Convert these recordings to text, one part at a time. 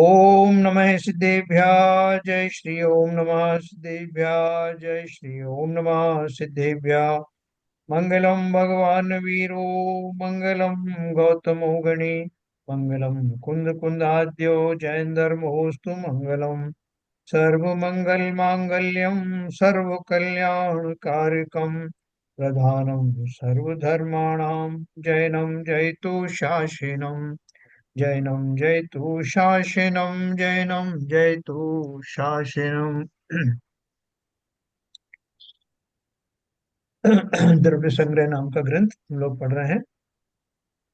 ओम नमः सिद्धेभ्यः जय श्री ओम नमः सिद्धेभ्यः जय श्री ओम नमः सिद्धेभ्यः। मंगलम भगवान वीरो मंगलम गौतमो गणे मंगलम कुंद कुंदाद्यो जयंदर्मोस्तु मंगलम सर्वमंगल मांगल्यम सर्व कल्याण कारकम प्रधानम सर्वधर्माणां जैनम जयतु शासनम जैनम जयतु शासनम जैनम जयतु शासनम। द्रव्य संग्रह नाम का ग्रंथ हम लोग पढ़ रहे हैं।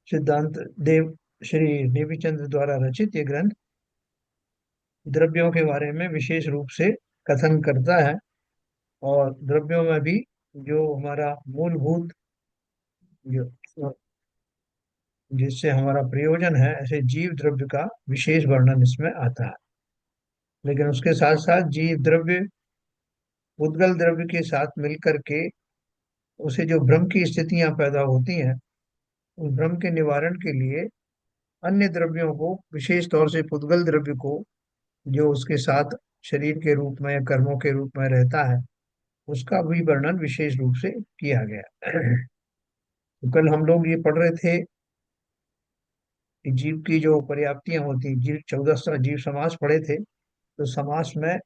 सिद्धांत देव श्री देवीचंद्र द्वारा रचित ये ग्रंथ द्रव्यों के बारे में विशेष रूप से कथन करता है। और द्रव्यों में भी जो हमारा मूलभूत जो जिससे हमारा प्रयोजन है, ऐसे जीव द्रव्य का विशेष वर्णन इसमें आता है। लेकिन उसके साथ साथ जीव द्रव्य उद्गल द्रव्य के साथ मिलकर के उसे जो भ्रम की स्थितियां पैदा होती हैं, उस भ्रम के निवारण के लिए अन्य द्रव्यों को, विशेष तौर से पुद्गल द्रव्य को, जो उसके साथ शरीर के रूप में, कर्मों के रूप में रहता है, उसका भी वर्णन विशेष रूप से किया गया। तो कल हम लोग ये पढ़ रहे थे कि जीव की जो पर्याप्तियां होती, जीव 14 जीव समास पढ़े थे। तो समास में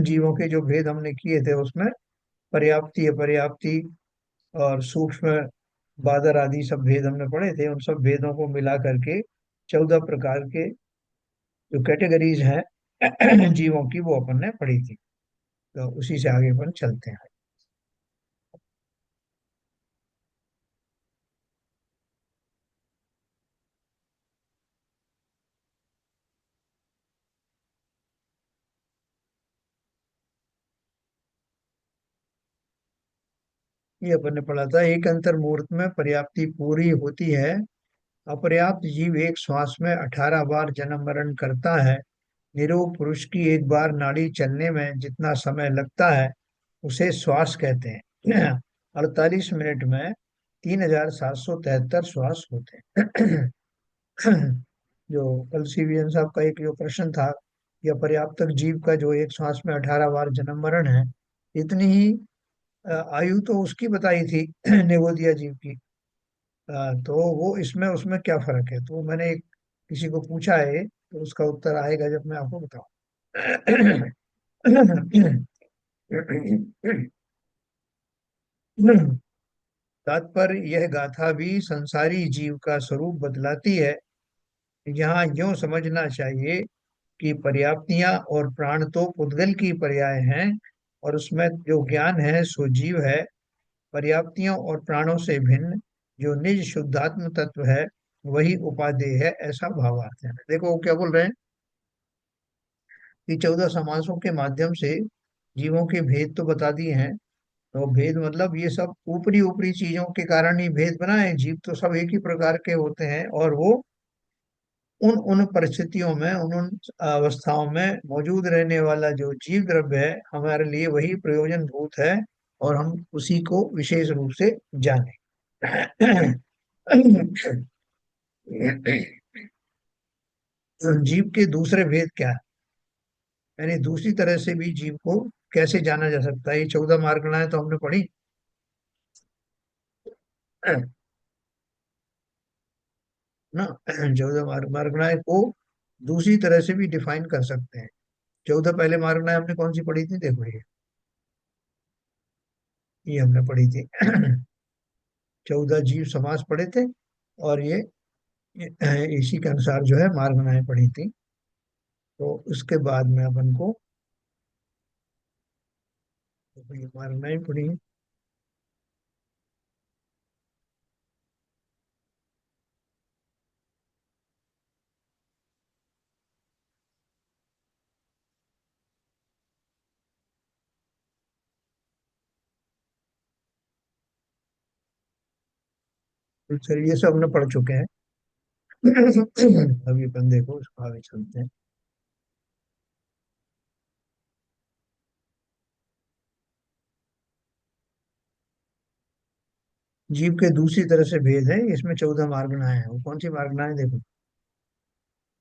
जीवों के जो भेद हमने किए थे, उसमें पर्याप्ति, अपर्याप्ति और सूक्ष्म बादर आदि सब भेद हमने पढ़े थे। उन सब भेदों को मिला करके 14 प्रकार के जो कैटेगरीज हैं जीवों की, वो अपन ने पढ़ी थी। तो उसी से आगे अपन चलते हैं। ये अपन ने पढ़ा था, एक अंतर मुहूर्त में पर्याप्ति पूरी होती है। अपर्याप्त जीव एक श्वास में 18 बार जन्म मरण करता है। निरोग पुरुष की एक बार नाड़ी चलने में जितना समय लगता है, उसे श्वास कहते हैं। 48 मिनट में 3773 श्वास होते हैं। जो कल सीवीएन साहब का एक जो प्रश्न था, यह पर्याप्तक जीव का जो एक श्वास में 18 बार जन्म मरण है, इतनी ही आयु तो उसकी बताई थी नेवोदिया जीव की। तो वो इसमें उसमें क्या फर्क है, तो मैंने किसी को पूछा है, तो उसका उत्तर आएगा जब मैं आपको बताऊं। तात्पर्य यह गाथा भी संसारी जीव का स्वरूप बतलाती है। यहाँ यूं समझना चाहिए कि पर्याप्तियां और प्राण तो पुद्गल की पर्याय हैं, और उसमें जो ज्ञान है सो जीव है। पर्याप्तियों और प्राणों से भिन्न जो निज शुद्धात्म तत्व है, वही उपादेय है, ऐसा भावार्थ है। देखो वो क्या बोल रहे हैं कि 14 समासों के माध्यम से जीवों के भेद तो बता दिए हैं। तो भेद मतलब ये सब ऊपरी ऊपरी चीजों के कारण ही भेद बना है। जीव तो सब एक ही प्रकार के होते हैं, और वो उन उन परिस्थितियों में, उन उन अवस्थाओं में मौजूद रहने वाला जो जीव द्रव्य है, हमारे लिए वही प्रयोजन भूत है, और हम उसी को विशेष रूप से जाने। जीव के दूसरे भेद क्या है, यानी दूसरी तरह से भी जीव को कैसे जाना जा सकता है। ये 14 मार्गणाएं तो हमने पढ़ी ना। 14 मार्गणाएं को दूसरी तरह से भी डिफाइन कर सकते हैं। 14 पहले मार्गणाएं हमने कौन सी पढ़ी थी, देखो ये हमने पढ़ी थी। 14 जीव समास पढ़े थे, और ये इसी के अनुसार जो है मार्गणाएं पढ़ी थी। तो उसके बाद में अपन को तो ये मार्गणाएं पढ़ी हैं। तो चलिए ये सब हमने पढ़ चुके हैं। अभी अपन देखो इसको आगे चलते हैं। जीव के दूसरी तरह से भेद है, इसमें 14 मार्गणाएं हैं। वो कौन सी मार्गणाएं, देखो।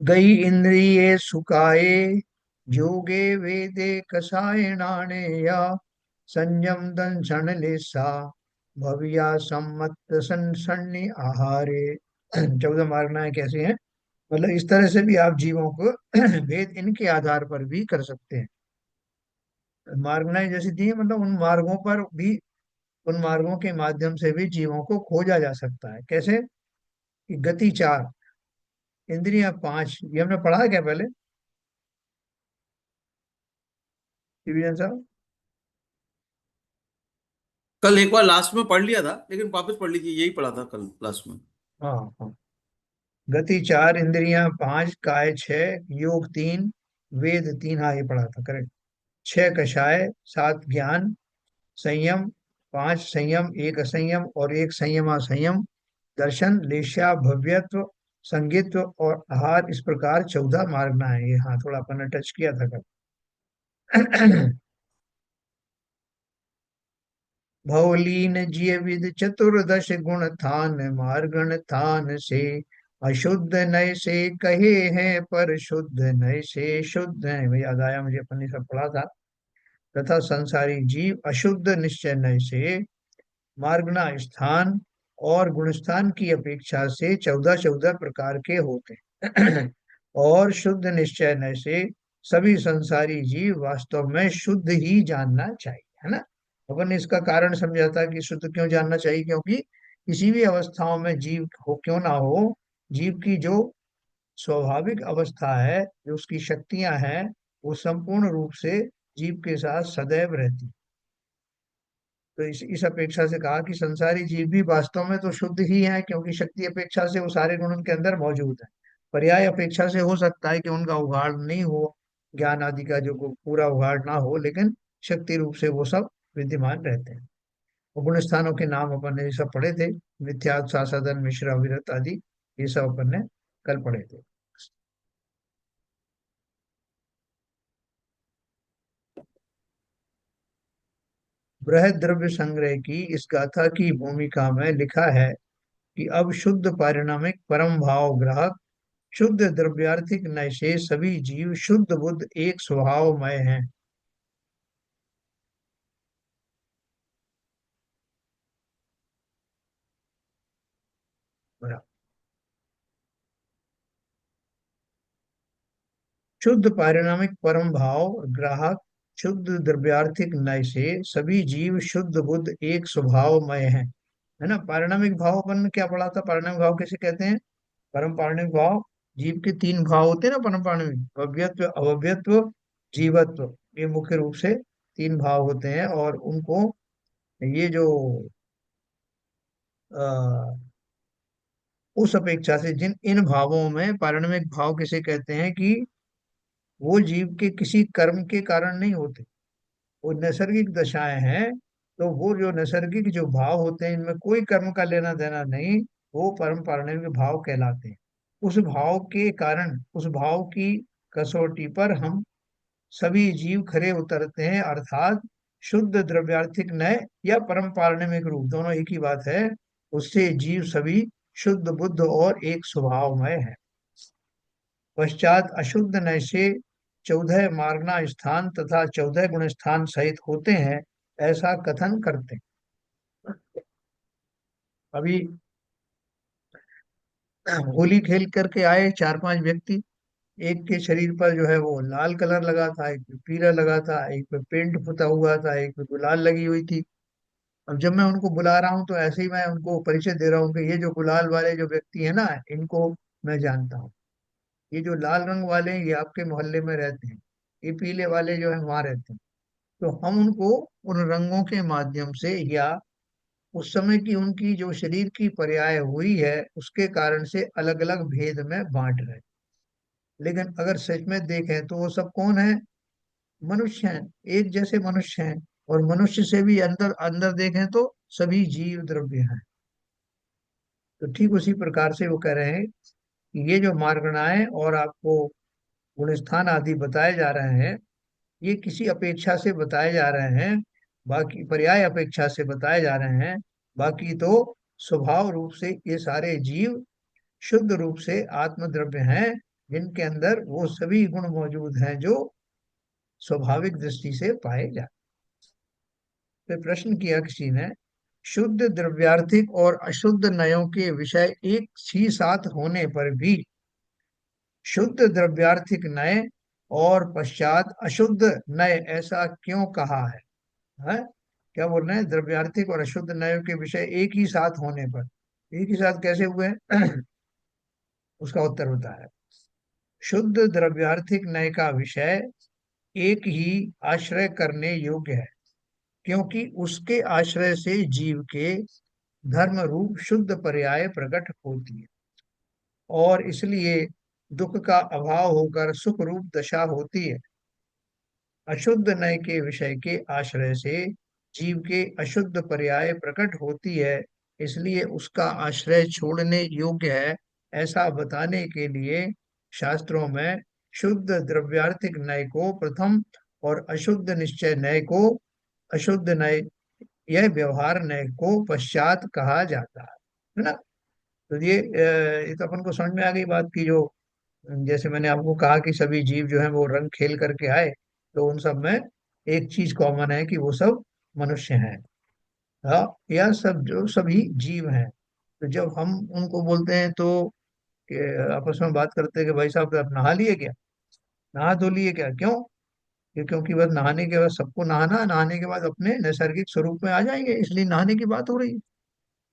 गई इंद्रिये सुखाए जोगे वेदे कषायणाने या संयम दंशन लेसा भविया सम्मत सन्नि आहारे। 14 मार्गनाएं कैसी हैं? मतलब इस तरह से भी आप जीवों को भेद इनके आधार पर भी कर सकते हैं। मार्गनाएं जैसी दी हैं, मतलब उन मार्गों पर भी, उन मार्गों के माध्यम से भी जीवों को खोजा जा सकता है। कैसे? कि गति 4, इंद्रियां 5, ये हमने पढ़ा है क्या पहले, डिवीजन साहब? कल एक बार लास्ट में पढ़ लिया था, लेकिन वापस पढ़ लीजिए, यही पढ़ा था कल लास्ट में। हाँ हाँ। गति 4, इंद्रियां 5, काय 6, योग 3, वेद 3, हाँ ये पढ़ा था, करेक्ट। 6 कषाय, 7 ज्ञान, संयम 5, संयम 1 असंयम और 1 संयम असंयम, दर्शन, लेशा, भव्यत्व, संगित्व और आहार, इस प्रकार 14 मार्गना है ये। हाँ थोड़ा अपन ने टच किया था कल। भवलीन जिय विद चतुर्दश गुण थान मार्गण थान से, अशुद्ध नय से कहे हैं पर शुद्ध नय से शुद्ध है। याद आया मुझे, अपन ने सब पढ़ा था। तथा संसारी जीव अशुद्ध निश्चय नय से, मार्गना स्थान और गुणस्थान की अपेक्षा से 14 प्रकार के होते हैं। और शुद्ध निश्चय नय से सभी संसारी जीव वास्तव में शुद्ध ही जानना चाहिए, है ना? अपन ने इसका कारण समझा था कि शुद्ध क्यों जानना चाहिए, क्योंकि किसी भी अवस्थाओं में जीव हो क्यों ना हो, जीव की जो स्वाभाविक अवस्था है, जो उसकी शक्तियां हैं, वो संपूर्ण रूप से जीव के साथ सदैव रहती। तो इस अपेक्षा से कहा कि संसारी जीव भी वास्तव में तो शुद्ध ही है, क्योंकि शक्ति अपेक्षा से वो सारे गुण उनके अंदर मौजूद है। पर्याय अपेक्षा से हो सकता है कि उनका उघाड़ नहीं हो, ज्ञान आदि का जो पूरा उघाड़ ना हो, लेकिन शक्ति रूप से वो सब विद्यमान रहते हैं। और गुण स्थानों के नाम अपन ने ये सब पढ़े थे, मिथ्या, साधन, मिश्र, अविरत आदि, ये सब अपन ने कल पढ़े थे। बृहद द्रव्य संग्रह की इस गाथा की भूमिका में लिखा है कि अब शुद्ध पारिणामिक परम भाव ग्राहक शुद्ध द्रव्यार्थिक नय से सभी जीव शुद्ध बुद्ध एक स्वभावमय हैं। बराबर। शुद्ध पारिणामिक परम भाव ग्राहक शुद्ध द्रव्यार्थिक नय से सभी जीव शुद्ध बुद्ध एक स्वभावमय हैं, है ना? पारिणामिक भाव अपन ने क्या पढ़ा था? पारिणामिक भाव कैसे कहते हैं? परम पारिणामिक भाव, जीव के 3 भाव होते हैं ना परम पारिणामिक, भव्यत्व, अभव्यत्व, जीवत्व। ये मुख्य रूप से 3 भाव होते हैं, और उनको ये जो उस अपेक्षा से जिन इन भावों में पारणमिक भाव किसे कहते हैं कि वो जीव के किसी कर्म के कारण नहीं होते, वो नैसर्गिक दशाएं हैं। तो वो जो नैसर्गिक जो भाव होते हैं, इनमें कोई कर्म का लेना देना नहीं, वो परम पारणिक भाव कहलाते हैं। उस भाव के कारण, उस भाव की कसौटी पर हम सभी जीव खरे उतरते हैं, अर्थात शुद्ध द्रव्यार्थिक नय या परम पारणिक रूप, दोनों एक ही बात है। उससे जीव सभी शुद्ध बुद्ध और एक स्वभावमय है। पश्चात अशुद्ध नय से 14 मार्गना स्थान तथा 14 गुण स्थान सहित होते हैं, ऐसा कथन करते हैं। अभी होली खेल करके आए 4-5 व्यक्ति, एक के शरीर पर जो है वो लाल कलर लगा था, एक पे पीला लगा था, एक पे पेंट पुता हुआ था, एक पे गुलाल लगी हुई थी। अब जब मैं उनको बुला रहा हूँ तो ऐसे ही मैं उनको परिचय दे रहा हूँ कि ये जो गुलाल वाले जो व्यक्ति है ना, इनको मैं जानता हूँ। ये जो लाल रंग वाले हैं, ये आपके मोहल्ले में रहते हैं। ये पीले वाले जो है वहां रहते हैं। तो हम उनको उन रंगों के माध्यम से, या उस समय की उनकी जो शरीर की पर्याय हुई है उसके कारण से अलग अलग भेद में बांट रहे हैं। लेकिन अगर सच में देखें तो वो सब कौन है? मनुष्य हैं, एक जैसे मनुष्य हैं। और मनुष्य से भी अंदर अंदर देखें तो सभी जीव द्रव्य हैं। तो ठीक उसी प्रकार से वो कह रहे हैं कि ये जो मार्गणाएं और आपको गुणस्थान आदि बताए जा रहे हैं, ये किसी अपेक्षा से बताए जा रहे हैं, बाकी पर्याय अपेक्षा से बताए जा रहे हैं। बाकी तो स्वभाव रूप से ये सारे जीव शुद्ध रूप से आत्मद्रव्य हैं, जिनके अंदर वो सभी गुण मौजूद हैं जो स्वाभाविक दृष्टि से पाए जाते। फिर प्रश्न किया किसी ने, शुद्ध द्रव्यार्थिक और अशुद्ध नयों के विषय एक ही साथ होने पर भी शुद्ध द्रव्यार्थिक नय और पश्चात अशुद्ध नय ऐसा क्यों कहा है? क्या बोल रहे हैं? द्रव्यार्थिक और अशुद्ध नयों के विषय एक ही साथ होने पर, एक ही साथ कैसे हुए हैं? उसका उत्तर होता है, शुद्ध द्रव्यार्थिक नय का विषय एक ही आश्रय करने योग्य है, क्योंकि उसके आश्रय से जीव के धर्म रूप शुद्ध पर्याय प्रकट होती है, और इसलिए दुख का अभाव होकर सुख रूप दशा होती है। अशुद्ध नय के विषय के आश्रय से जीव के अशुद्ध पर्याय प्रकट होती है, इसलिए उसका आश्रय छोड़ने योग्य है, ऐसा बताने के लिए शास्त्रों में शुद्ध द्रव्यार्थिक नय को प्रथम और अशुद्ध निश्चय नय को अशुद्ध नय, यह व्यवहार नय को पश्चात कहा जाता है ना। तो ये तो अपन को समझ में आ गई बात की, जो जैसे मैंने आपको कहा कि सभी जीव जो है वो रंग खेल करके आए, तो उन सब में एक चीज कॉमन है कि वो सब मनुष्य हैं। हाँ, यह सब जो सभी जीव हैं, तो जब हम उनको बोलते हैं तो आपस में बात करते हैं कि भाई साहब आप नहा लिए क्या, नहा धो लिए क्या, क्यों? क्योंकि बस नहाने के बाद सबको नहाना, नहाने के बाद अपने नैसर्गिक स्वरूप में आ जाएंगे, इसलिए नहाने की बात हो रही है।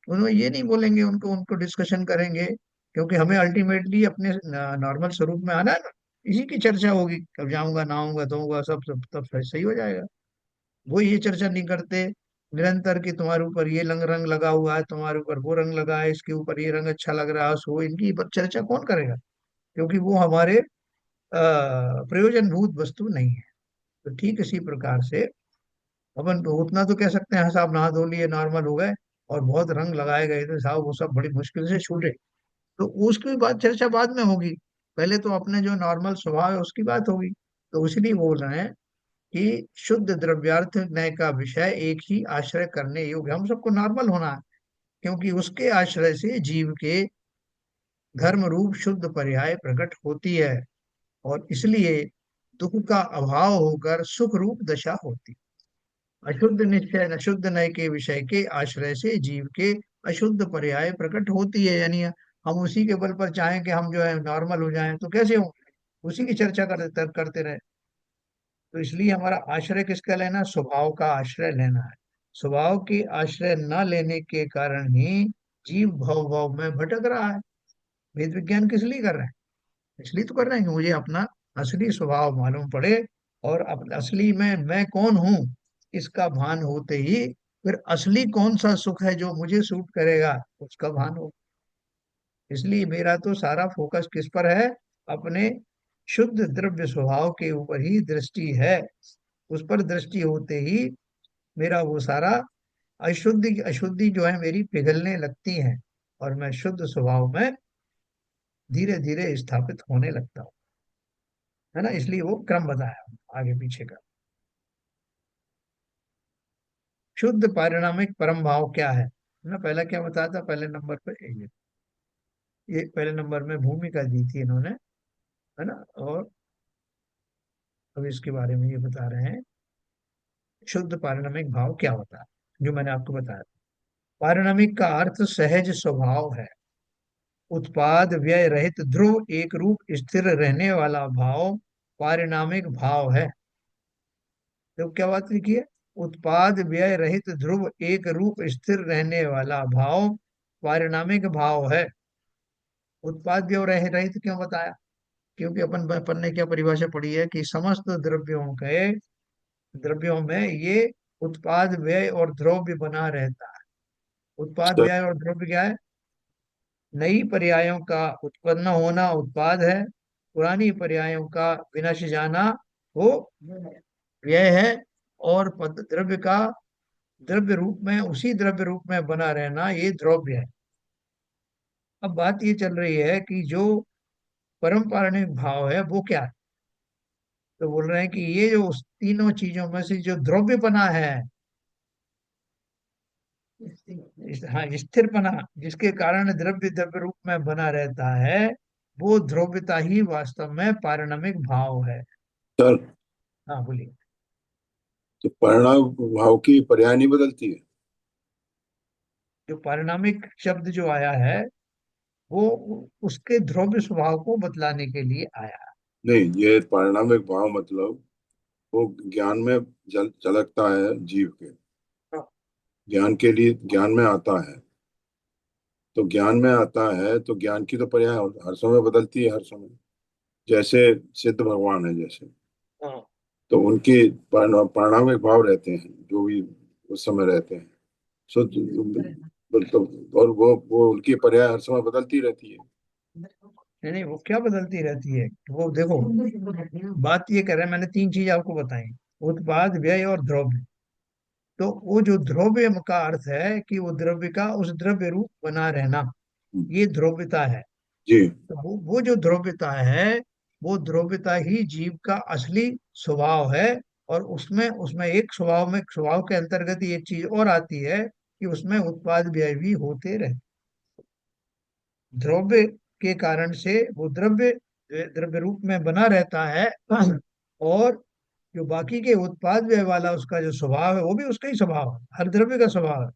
उन्होंने ये नहीं बोलेंगे, उनको उनको डिस्कशन करेंगे, क्योंकि हमें अल्टीमेटली अपने नॉर्मल स्वरूप में आना है ना। इसी की चर्चा होगी, कब जाऊंगा नहाऊंगा धोऊंगा सब सब तब सही हो जाएगा। वो ये चर्चा नहीं करते निरंतर कि तुम्हारे ऊपर ये रंग रंग लगा हुआ है, तुम्हारे ऊपर वो रंग लगा है, इसके ऊपर ये रंग अच्छा लग रहा है, सो इनकी चर्चा कौन करेगा? क्योंकि वो हमारे प्रयोजनभूत वस्तु नहीं है। तो ठीक इसी प्रकार से अपन तो उतना तो कह सकते हैं, हाँ साहब नहा धो लिए, नॉर्मल हो गए, और बहुत रंग लगाए गए थे साहब, वो सब बड़ी मुश्किल से छूटे। तो उसकी बात चर्चा बाद में होगी, पहले तो अपने जो नॉर्मल स्वभाव है उसकी बात होगी। तो इसलिए बोल रहे हैं कि शुद्ध द्रव्यार्थ न्याय का विषय एक ही आश्रय करने योग्य, हम सबको नॉर्मल होना है, क्योंकि उसके आश्रय से जीव के धर्म रूप शुद्ध पर्याय प्रकट होती है, और इसलिए दुख का अभाव होकर सुख रूप दशा होती है। अशुद्ध निश्चय अशुद्ध नय के विषय के आश्रय से जीव के अशुद्ध पर्याय प्रकट होती है, यानी हम उसी के बल पर चाहें कि हम जो है नॉर्मल हो जाएं तो कैसे हो, उसी की चर्चा करते रहे। तो इसलिए हमारा आश्रय किसका लेना? स्वभाव का आश्रय लेना है। स्वभाव की आश्रय न लेने के कारण ही जीव भव भव में भटक रहा है। वेद विज्ञान किस लिए कर रहे हैं? इसलिए तो कर रहे हैं कि मुझे अपना असली स्वभाव मालूम पड़े, और असली में मैं कौन हूँ इसका भान होते ही फिर असली कौन सा सुख है जो मुझे सूट करेगा उसका भान हो। इसलिए मेरा तो सारा फोकस किस पर है? अपने शुद्ध द्रव्य स्वभाव के ऊपर ही दृष्टि है। उस पर दृष्टि होते ही मेरा वो सारा अशुद्धि अशुद्धि जो है मेरी पिघलने लगती है, और मैं शुद्ध स्वभाव में धीरे धीरे स्थापित होने लगता हूँ, है ना। इसलिए वो क्रम बताया आगे पीछे का। शुद्ध पारिणामिक परम भाव क्या है ना, पहला क्या बताया था पहले नंबर पे? ये पहले नंबर में भूमिका दी थी इन्होंने, है ना। और अब इसके बारे में ये बता रहे हैं, शुद्ध पारिणामिक भाव क्या होता है, जो मैंने आपको बताया। पारिणामिक का अर्थ सहज स्वभाव है, उत्पाद व्यय रहित ध्रुव एक रूप स्थिर रहने वाला भाव पारिणामिक भाव है। तो क्या बात लिखी है? उत्पाद व्यय रहित ध्रुव एक रूप स्थिर रहने वाला भाव पारिणामिक भाव है। उत्पाद व्यय रहित क्यों बताया? क्योंकि अपन ने क्या परिभाषा पढ़ी है कि समस्त द्रव्यों में ये उत्पाद व्यय और द्रव्य बना रहता है। उत्पाद व्यय और द्रव्य क्या है? नई पर्यायों का उत्पन्न होना उत्पाद है, पुरानी पर्यायों का विनश जाना वो व्यय है, और द्रव्य का द्रव्य रूप में उसी द्रव्य रूप में बना रहना ये द्रव्य है। अब बात ये चल रही है कि जो परम पारणिक भाव है वो क्या है? तो बोल रहे हैं कि ये जो उस तीनों चीजों में से जो द्रव्यपना है, हाँ स्थिरपना, जिसके कारण द्रव्य द्रव्य रूप में बना रहता है, वो ध्रुवता ही वास्तव में पारिणामिक भाव है। सर, हाँ बोलिए। तो परिणाम भाव की पर्याय नहीं बदलती है? जो पारिणामिक शब्द जो आया है वो उसके ध्रुव स्वभाव को बतलाने के लिए आया। नहीं, ये पारिणामिक भाव मतलब वो ज्ञान में झलकता है जीव के, हाँ। ज्ञान के लिए ज्ञान में आता है। तो ज्ञान में आता है तो ज्ञान की तो पर्याय हर समय बदलती है, हर समय। जैसे सिद्ध भगवान है जैसे, हाँ। तो उनके पारिणामिक भाव रहते हैं जो भी उस समय रहते हैं। सो मतलब, और वो उनकी पर्याय हर समय बदलती रहती है। नहीं नहीं, वो क्या बदलती रहती है, वो देखो, बात ये कर रहे हैं, मैंने तीन चीज आपको बताई, उत्पाद, व्यय और द्रव्य। तो वो जो द्रव्य का अर्थ है कि वो द्रव्य का उस द्रव्य रूप बना रहना, ये द्रव्यता है। जी, तो वो जो द्रव्यता है, वो द्रव्यता ही जीव का असली स्वभाव है। और उसमें उसमें एक स्वभाव में, स्वभाव के अंतर्गत ही एक चीज और आती है कि उसमें उत्पाद व्यय भी होते रहे। द्रव्य के कारण से वो द्रव्य द्रव्य रूप में बना रहता है। और जो बाकी के उत्पाद व्यय वाला उसका जो स्वभाव है वो भी उसका ही स्वभाव है, हर द्रव्य का स्वभाव है।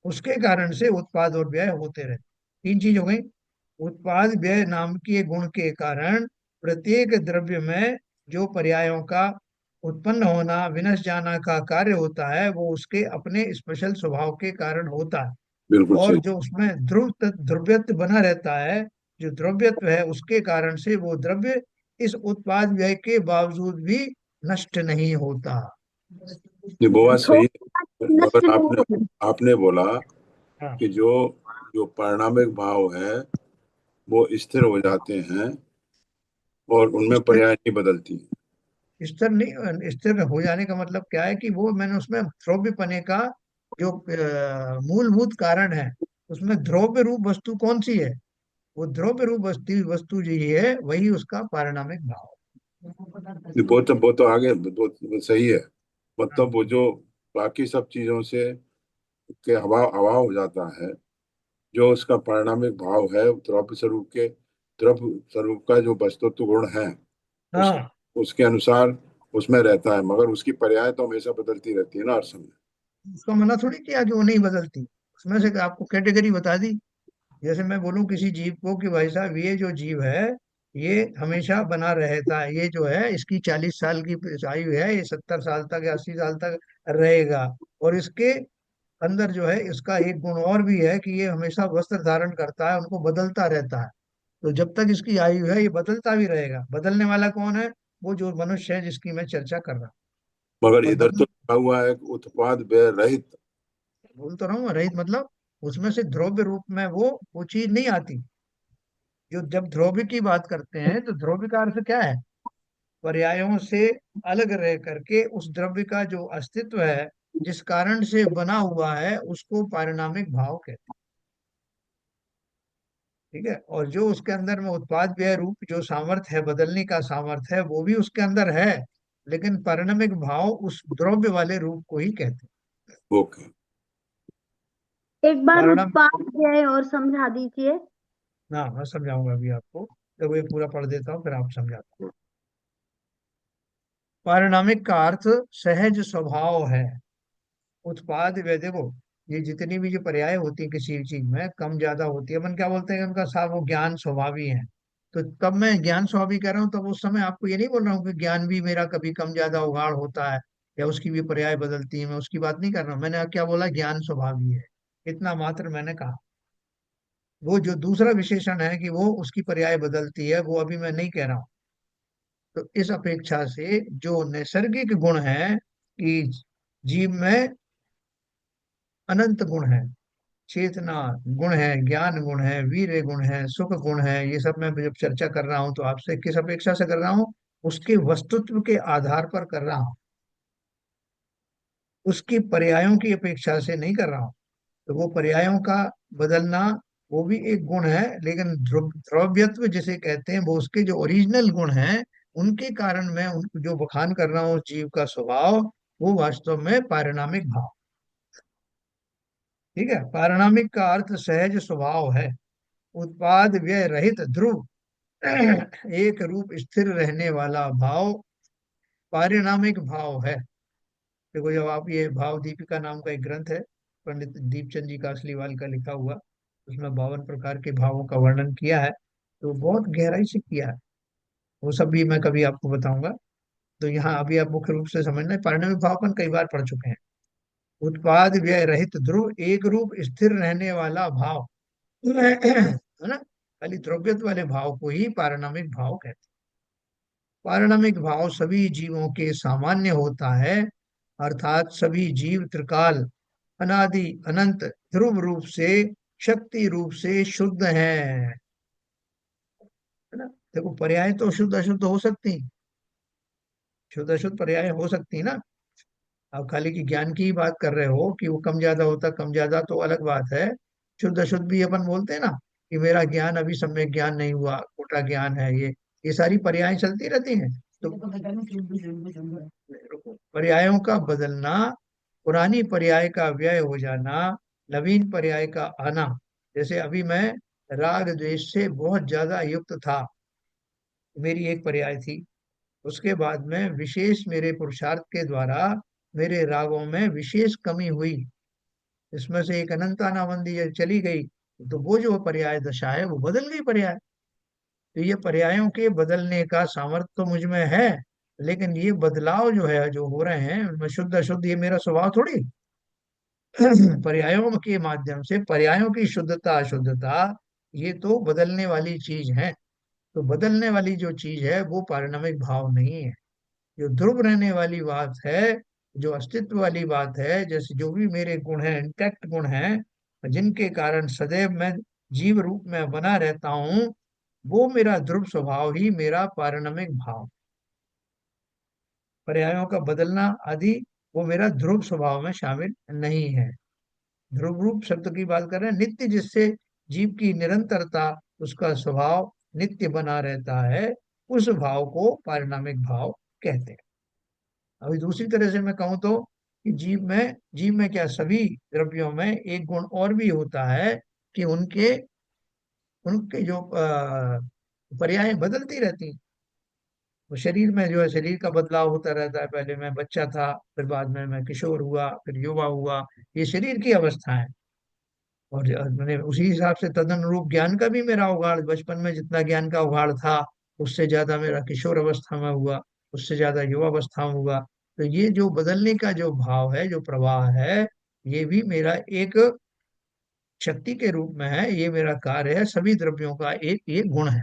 उसके कारण से उत्पाद और व्यय होते रहे। तीन चीज हो गई। उत्पाद व्यय नाम के गुण के कारण प्रत्येक द्रव्य में जो पर्यायों का उत्पन्न होना, विनश जाना का कार्य होता है, वो उसके अपने स्पेशल स्वभाव के कारण होता है। बिल्कुल और सही। जो उसमें द्रव्यत्व बना रहता है, जो द्रव्यत्व है उसके कारण से वो द्रव्य इस उत्पाद व्यय के बावजूद भी नष्ट नहीं होता। ये वो बात सही है, थोड़ा नष्ट मगर नहीं आपने होगा। आपने बोला हाँ। कि जो जो परिणामिक भाव है वो स्थिर हो जाते हैं और उनमें स्थिर, पर्याय नहीं बदलती। स्थिर नहीं, स्थिर हो जाने का मतलब क्या है कि वो मैंने उसमें द्रव्य पने का जो मूलभूत कारण है, उसमें द्रव्य रूप वस्तु कौन सी है, वो द्रव्य रूप वस्तु वस्तु जो है वही उसका पारिणामिक भाव वो तो आगे वो सही है। है। मतलब वो जो बाकी सब चीजों से के अभाव अभाव हो जाता है, जो उसका परिणामिक भाव है द्रव्य स्वरूप का जो वस्तुत्व गुण है, उस हाँ, उसके अनुसार उसमें रहता है, मगर उसकी पर्याय तो हमेशा बदलती रहती है ना हर समय। उसका मना थोड़ी किया कि वो नहीं बदलती। उसमें से आपको कैटेगरी बता दी। जैसे मैं बोलूं किसी जीव को कि भाई साहब ये जो जीव है ये हमेशा बना रहता है, ये जो है इसकी 40 साल की आयु है, ये 70 साल तक या 80 साल तक रहेगा। और इसके अंदर जो है इसका एक गुण और भी है कि ये हमेशा वस्त्र धारण करता है, उनको बदलता रहता है। तो जब तक इसकी आयु है ये बदलता भी रहेगा। बदलने वाला कौन है? वो जो मनुष्य है जिसकी मैं चर्चा कर रहा हूँ। मगर और इधर तो बदल, लिखा हुआ है कि उत्पाद व्यय रहित। बोल तो रहा हूँ रहित मतलब उसमें से द्रव्य रूप में वो चीज नहीं आती। जो जब द्रव्य की बात करते हैं तो द्रव्य का अर्थ क्या है? पर्यायों से अलग रह करके उस द्रव्य का जो अस्तित्व है, जिस कारण से बना हुआ है, उसको पारिणामिक भाव कहते हैं। ठीक है। और जो उसके अंदर में उत्पाद व्यय रूप जो सामर्थ्य है, बदलने का सामर्थ्य है, वो भी उसके अंदर है। लेकिन पारिणामिक भाव उस द्रव्य वाले रूप को ही कहते हैं। ओके। एक बार पारिणाम उत्पाद व्यय और समझा दीजिए। ना मैं समझाऊंगा अभी आपको, तो ये पूरा पढ़ देता हूँ फिर आप समझाता हूँ। पारिणामिक का अर्थ सहज स्वभाव है। उत्पाद वे देखो, ये जितनी भी जो पर्याय होती है किसी भी चीज में कम ज्यादा होती है, अपन क्या बोलते हैं कि उनका साफ वो ज्ञान स्वभावी है। तो तब मैं ज्ञान स्वभावी कह रहा हूँ, तब उस समय आपको ये नहीं बोल रहा हूँ कि ज्ञान भी मेरा कभी कम ज्यादा उगाड़ होता है या उसकी भी पर्याय बदलती है, मैं उसकी बात नहीं कर रहा हूँ। मैंने क्या बोला? ज्ञान स्वभावी है, इतना मात्र मैंने कहा। वो जो दूसरा विशेषण है कि वो उसकी पर्याय बदलती है, वो अभी मैं नहीं कह रहा हूँ। तो इस अपेक्षा से जो नैसर्गिक गुण है कि जीव में अनंत गुण है, चेतना गुण है, ज्ञान गुण है, वीर्य गुण है, सुख गुण है, ये सब मैं जब चर्चा कर रहा हूं तो आपसे किस अपेक्षा से कर रहा हूं? उसके वस्तुत्व के आधार पर कर रहा हूं, उसकी पर्यायों की अपेक्षा से नहीं कर रहा हूं। तो वो पर्यायों का बदलना वो भी एक गुण है, लेकिन द्रव्यत्व जिसे कहते हैं वो उसके जो ओरिजिनल गुण हैं, उनके कारण मैं उनको जो बखान कर रहा हूँ उस जीव का स्वभाव, वो वास्तव में पारिणामिक भाव। ठीक है। पारिणामिक का अर्थ सहज स्वभाव है। उत्पाद व्यय रहित ध्रुव, एक रूप स्थिर रहने वाला भाव पारिणामिक भाव है। देखो, जब आप ये भाव दीपिका नाम का एक ग्रंथ है, पंडित दीपचंद जी कासलीवाल का लिखा हुआ, उसमें 52 प्रकार के भावों का वर्णन किया है, तो बहुत गहराई से किया है। वो सब भी मैं कभी आपको बताऊंगा। तो यहाँ अभी आप मुख्य रूप से समझना है, पारिणामिक भाव अपन कई बार पढ़ चुके हैं। उत्पाद व्यय रहित ध्रुव एक रूप स्थिर रहने वाला भाव है ना। खाली द्रव्यत्व वाले भाव को ही पारिणामिक भाव कहते हैं। पारिणामिक भाव सभी जीवों के सामान्य होता है, अर्थात सभी जीव त्रिकाल अनादि अनंत ध्रुव रूप से शक्ति रूप से शुद्ध है ना। देखो, पर्याय तो शुद्ध अशुद्ध हो सकती, शुद्ध अशुद्ध पर्याय हो सकती ना। आप खाली की ज्ञान की ही बात कर रहे हो कि वो कम ज्यादा होता, कम ज्यादा तो अलग बात है। शुद्ध अशुद्ध भी अपन बोलते हैं ना, कि मेरा ज्ञान अभी सम्यक ज्ञान नहीं हुआ, खोटा ज्ञान है ये सारी पर्याय चलती रहती हैं। तो पर्यायों का बदलना, पुरानी पर्याय का व्यय हो जाना, नवीन पर्याय का आना। जैसे अभी मैं राग द्वेष से बहुत ज्यादा युक्त था, मेरी एक पर्याय थी। उसके बाद में विशेष मेरे पुरुषार्थ के द्वारा मेरे रागों में विशेष कमी हुई, इसमें से एक अनंतानावंदी जब चली गई, तो वो जो पर्याय दशा है वो बदल गई पर्याय। तो ये पर्यायों के बदलने का सामर्थ्य तो मुझ में है, लेकिन ये बदलाव जो है, जो हो रहे हैं उनमें शुद्ध अशुद्ध ये मेरा स्वभाव थोड़ी। पर्यायों के माध्यम से पर्यायों की शुद्धता अशुद्धता ये तो बदलने वाली चीज है। तो बदलने वाली जो चीज है वो पारिणामिक भाव नहीं है। जो ध्रुव रहने वाली बात है, जो अस्तित्व वाली बात है, जैसे जो भी मेरे गुण हैं, इंटैक्ट गुण हैं, जिनके कारण सदैव मैं जीव रूप में बना रहता हूँ, वो मेरा ध्रुव स्वभाव ही मेरा पारिणामिक भाव। पर्यायों का बदलना आदि वो मेरा ध्रुव स्वभाव में शामिल नहीं है। ध्रुव रूप शब्द की बात कर रहे हैं, नित्य जिससे जीव की निरंतरता, उसका स्वभाव नित्य बना रहता है, उस भाव को पारिणामिक भाव कहते हैं। अभी दूसरी तरह से मैं कहूँ तो, कि जीव में क्या, सभी द्रव्यों में एक गुण और भी होता है, कि उनके उनके जो पर्याय बदलती रहती हैं। वो शरीर में जो है, शरीर का बदलाव होता रहता है। पहले मैं बच्चा था, फिर बाद में मैं किशोर हुआ, फिर युवा हुआ। ये शरीर की अवस्था है। और मैंने उसी हिसाब से तदनुरूप ज्ञान का भी मेरा उगाड़, बचपन में जितना ज्ञान का उगाड़ था, उससे ज्यादा मेरा किशोर अवस्था में हुआ, उससे ज्यादा युवा अवस्था में हुआ। तो ये जो बदलने का जो भाव है, जो प्रवाह है, ये भी मेरा एक शक्ति के रूप में है, ये मेरा कार्य है। सभी द्रव्यों का एक ये गुण है।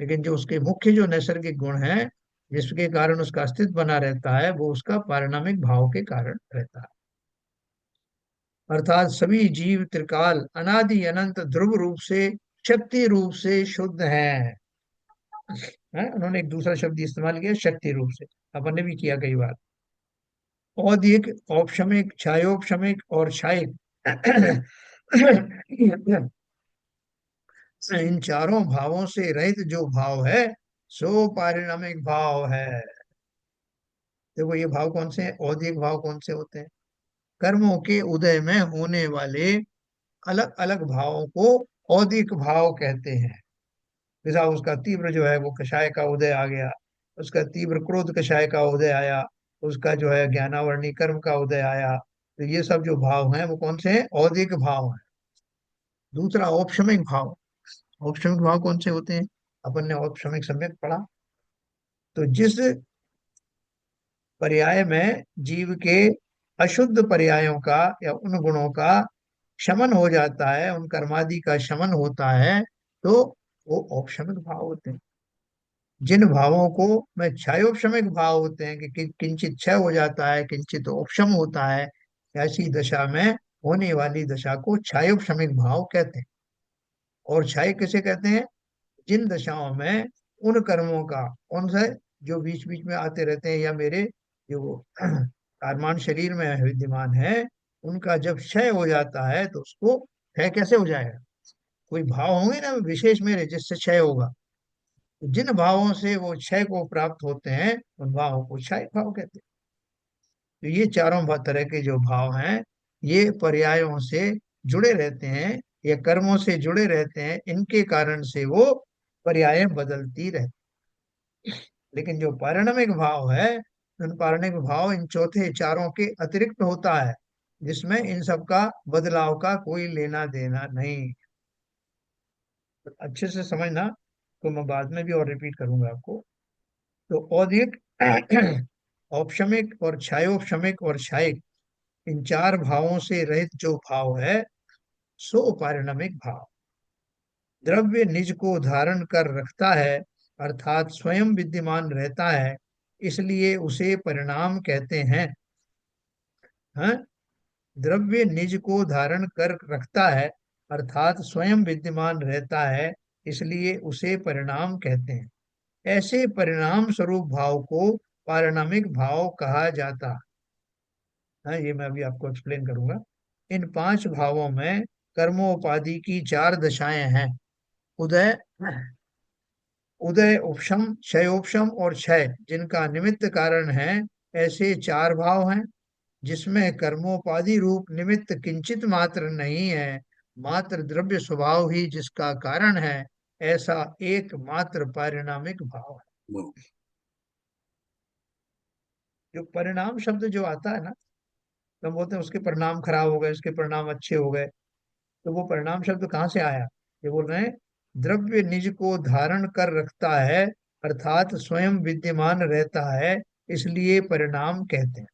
लेकिन जो उसके मुख्य जो नैसर्गिक गुण है, जिसके कारण उसका अस्तित्व बना रहता है, वो उसका पारिणामिक भाव के कारण रहता है। अर्थात सभी जीव त्रिकाल अनादि अनंत ध्रुव रूप से शक्ति रूप से शुद्ध हैं। उन्होंने एक दूसरा शब्द इस्तेमाल किया, शक्ति रूप से, अपन ने भी किया कई बार। औदिक, औपशमिक, छायोपशमिक और क्षायिक इन चारों भावों से रहित जो भाव है, सो पारिणामिक भाव है। देखो, ये भाव कौन से हैं? औदिक भाव कौन से होते हैं? कर्मों के उदय में होने वाले अलग अलग भावों को औदिक भाव कहते हैं। जैसा उसका तीव्र जो है वो कषाय का उदय आ गया, उसका तीव्र क्रोध कषाय का उदय आया, उसका जो है ज्ञानावर्णी कर्म का उदय आया। तो ये सब जो भाव हैं वो कौन से हैं? औदिक भाव हैं। दूसरा औपशमिक भाव। औपशमिक भाव कौन से होते हैं? अपन ने औपशमिक सम्यक पढ़ा। तो जिस पर्याय में जीव के अशुद्ध पर्यायों का या उन गुणों का शमन हो जाता है, उन कर्मादि का शमन होता है, तो वो औपशमिक भाव होते हैं। जिन भावों को में क्षयोपशमिक भाव होते हैं, कि किंचित क्षय हो जाता है, किंचित उपशम होता है, ऐसी दशा में होने वाली दशा को क्षयोपशमिक भाव कहते हैं। और क्षय किसे कहते हैं? जिन दशाओं में उन कर्मों का, कौन सा, जो बीच बीच में आते रहते हैं या मेरे जो कार्मान शरीर में विद्यमान है, उनका जब क्षय हो जाता है, तो उसको क्षय कैसे हो जाएगा? कोई भाव होंगे ना विशेष मेरे, जिससे क्षय होगा। जिन भावों से वो क्षय को प्राप्त होते हैं, उन भावों को क्षय भाव कहते हैं। तो ये चारों तरह के जो भाव हैं, ये पर्यायों से जुड़े रहते हैं या कर्मों से जुड़े रहते हैं। इनके कारण से वो पर्याय बदलती रहती। लेकिन जो पारिणामिक भाव है, उन पारिणामिक भाव इन चौथे चारों के अतिरिक्त होता है, जिसमें इन सब का बदलाव का कोई लेना देना नहीं। तो अच्छे से समझना, तो मैं बाद में भी और रिपीट करूंगा आपको। तो औदिक, औपशमिक और छायोपशमिक और छायिक, इन चार भावों से रहित जो भाव है, सो पारिणामिक भाव। द्रव्य निज को धारण कर रखता है, अर्थात स्वयं विद्यमान रहता है, इसलिए उसे परिणाम कहते हैं। हाँ? द्रव्य निज को धारण कर रखता है, अर्थात स्वयं विद्यमान रहता है, इसलिए उसे परिणाम कहते हैं। ऐसे परिणाम स्वरूप भाव को पारिणामिक भाव कहा जाता है। ये मैं अभी आपको एक्सप्लेन करूंगा। इन पांच भावों में कर्मोपाधि की चार दशाएं हैं। उदय, उदय उपशम, क्षयोपशम और क्षय, जिनका निमित्त कारण है, ऐसे चार भाव हैं, जिसमें कर्मोपाधि रूप निमित्त किंचित मात्र नहीं है, मात्र द्रव्य स्वभाव ही जिसका कारण है। ऐसा एक मात्र परिणामिक भाव है। वो जो परिणाम शब्द जो आता है ना, तो हम बोलते हैं उसके परिणाम खराब हो गए, उसके परिणाम अच्छे हो गए। तो वो परिणाम शब्द कहाँ से आया? ये बोल रहे हैं, द्रव्य निज को धारण कर रखता है, अर्थात स्वयं विद्यमान रहता है, इसलिए परिणाम कहते हैं।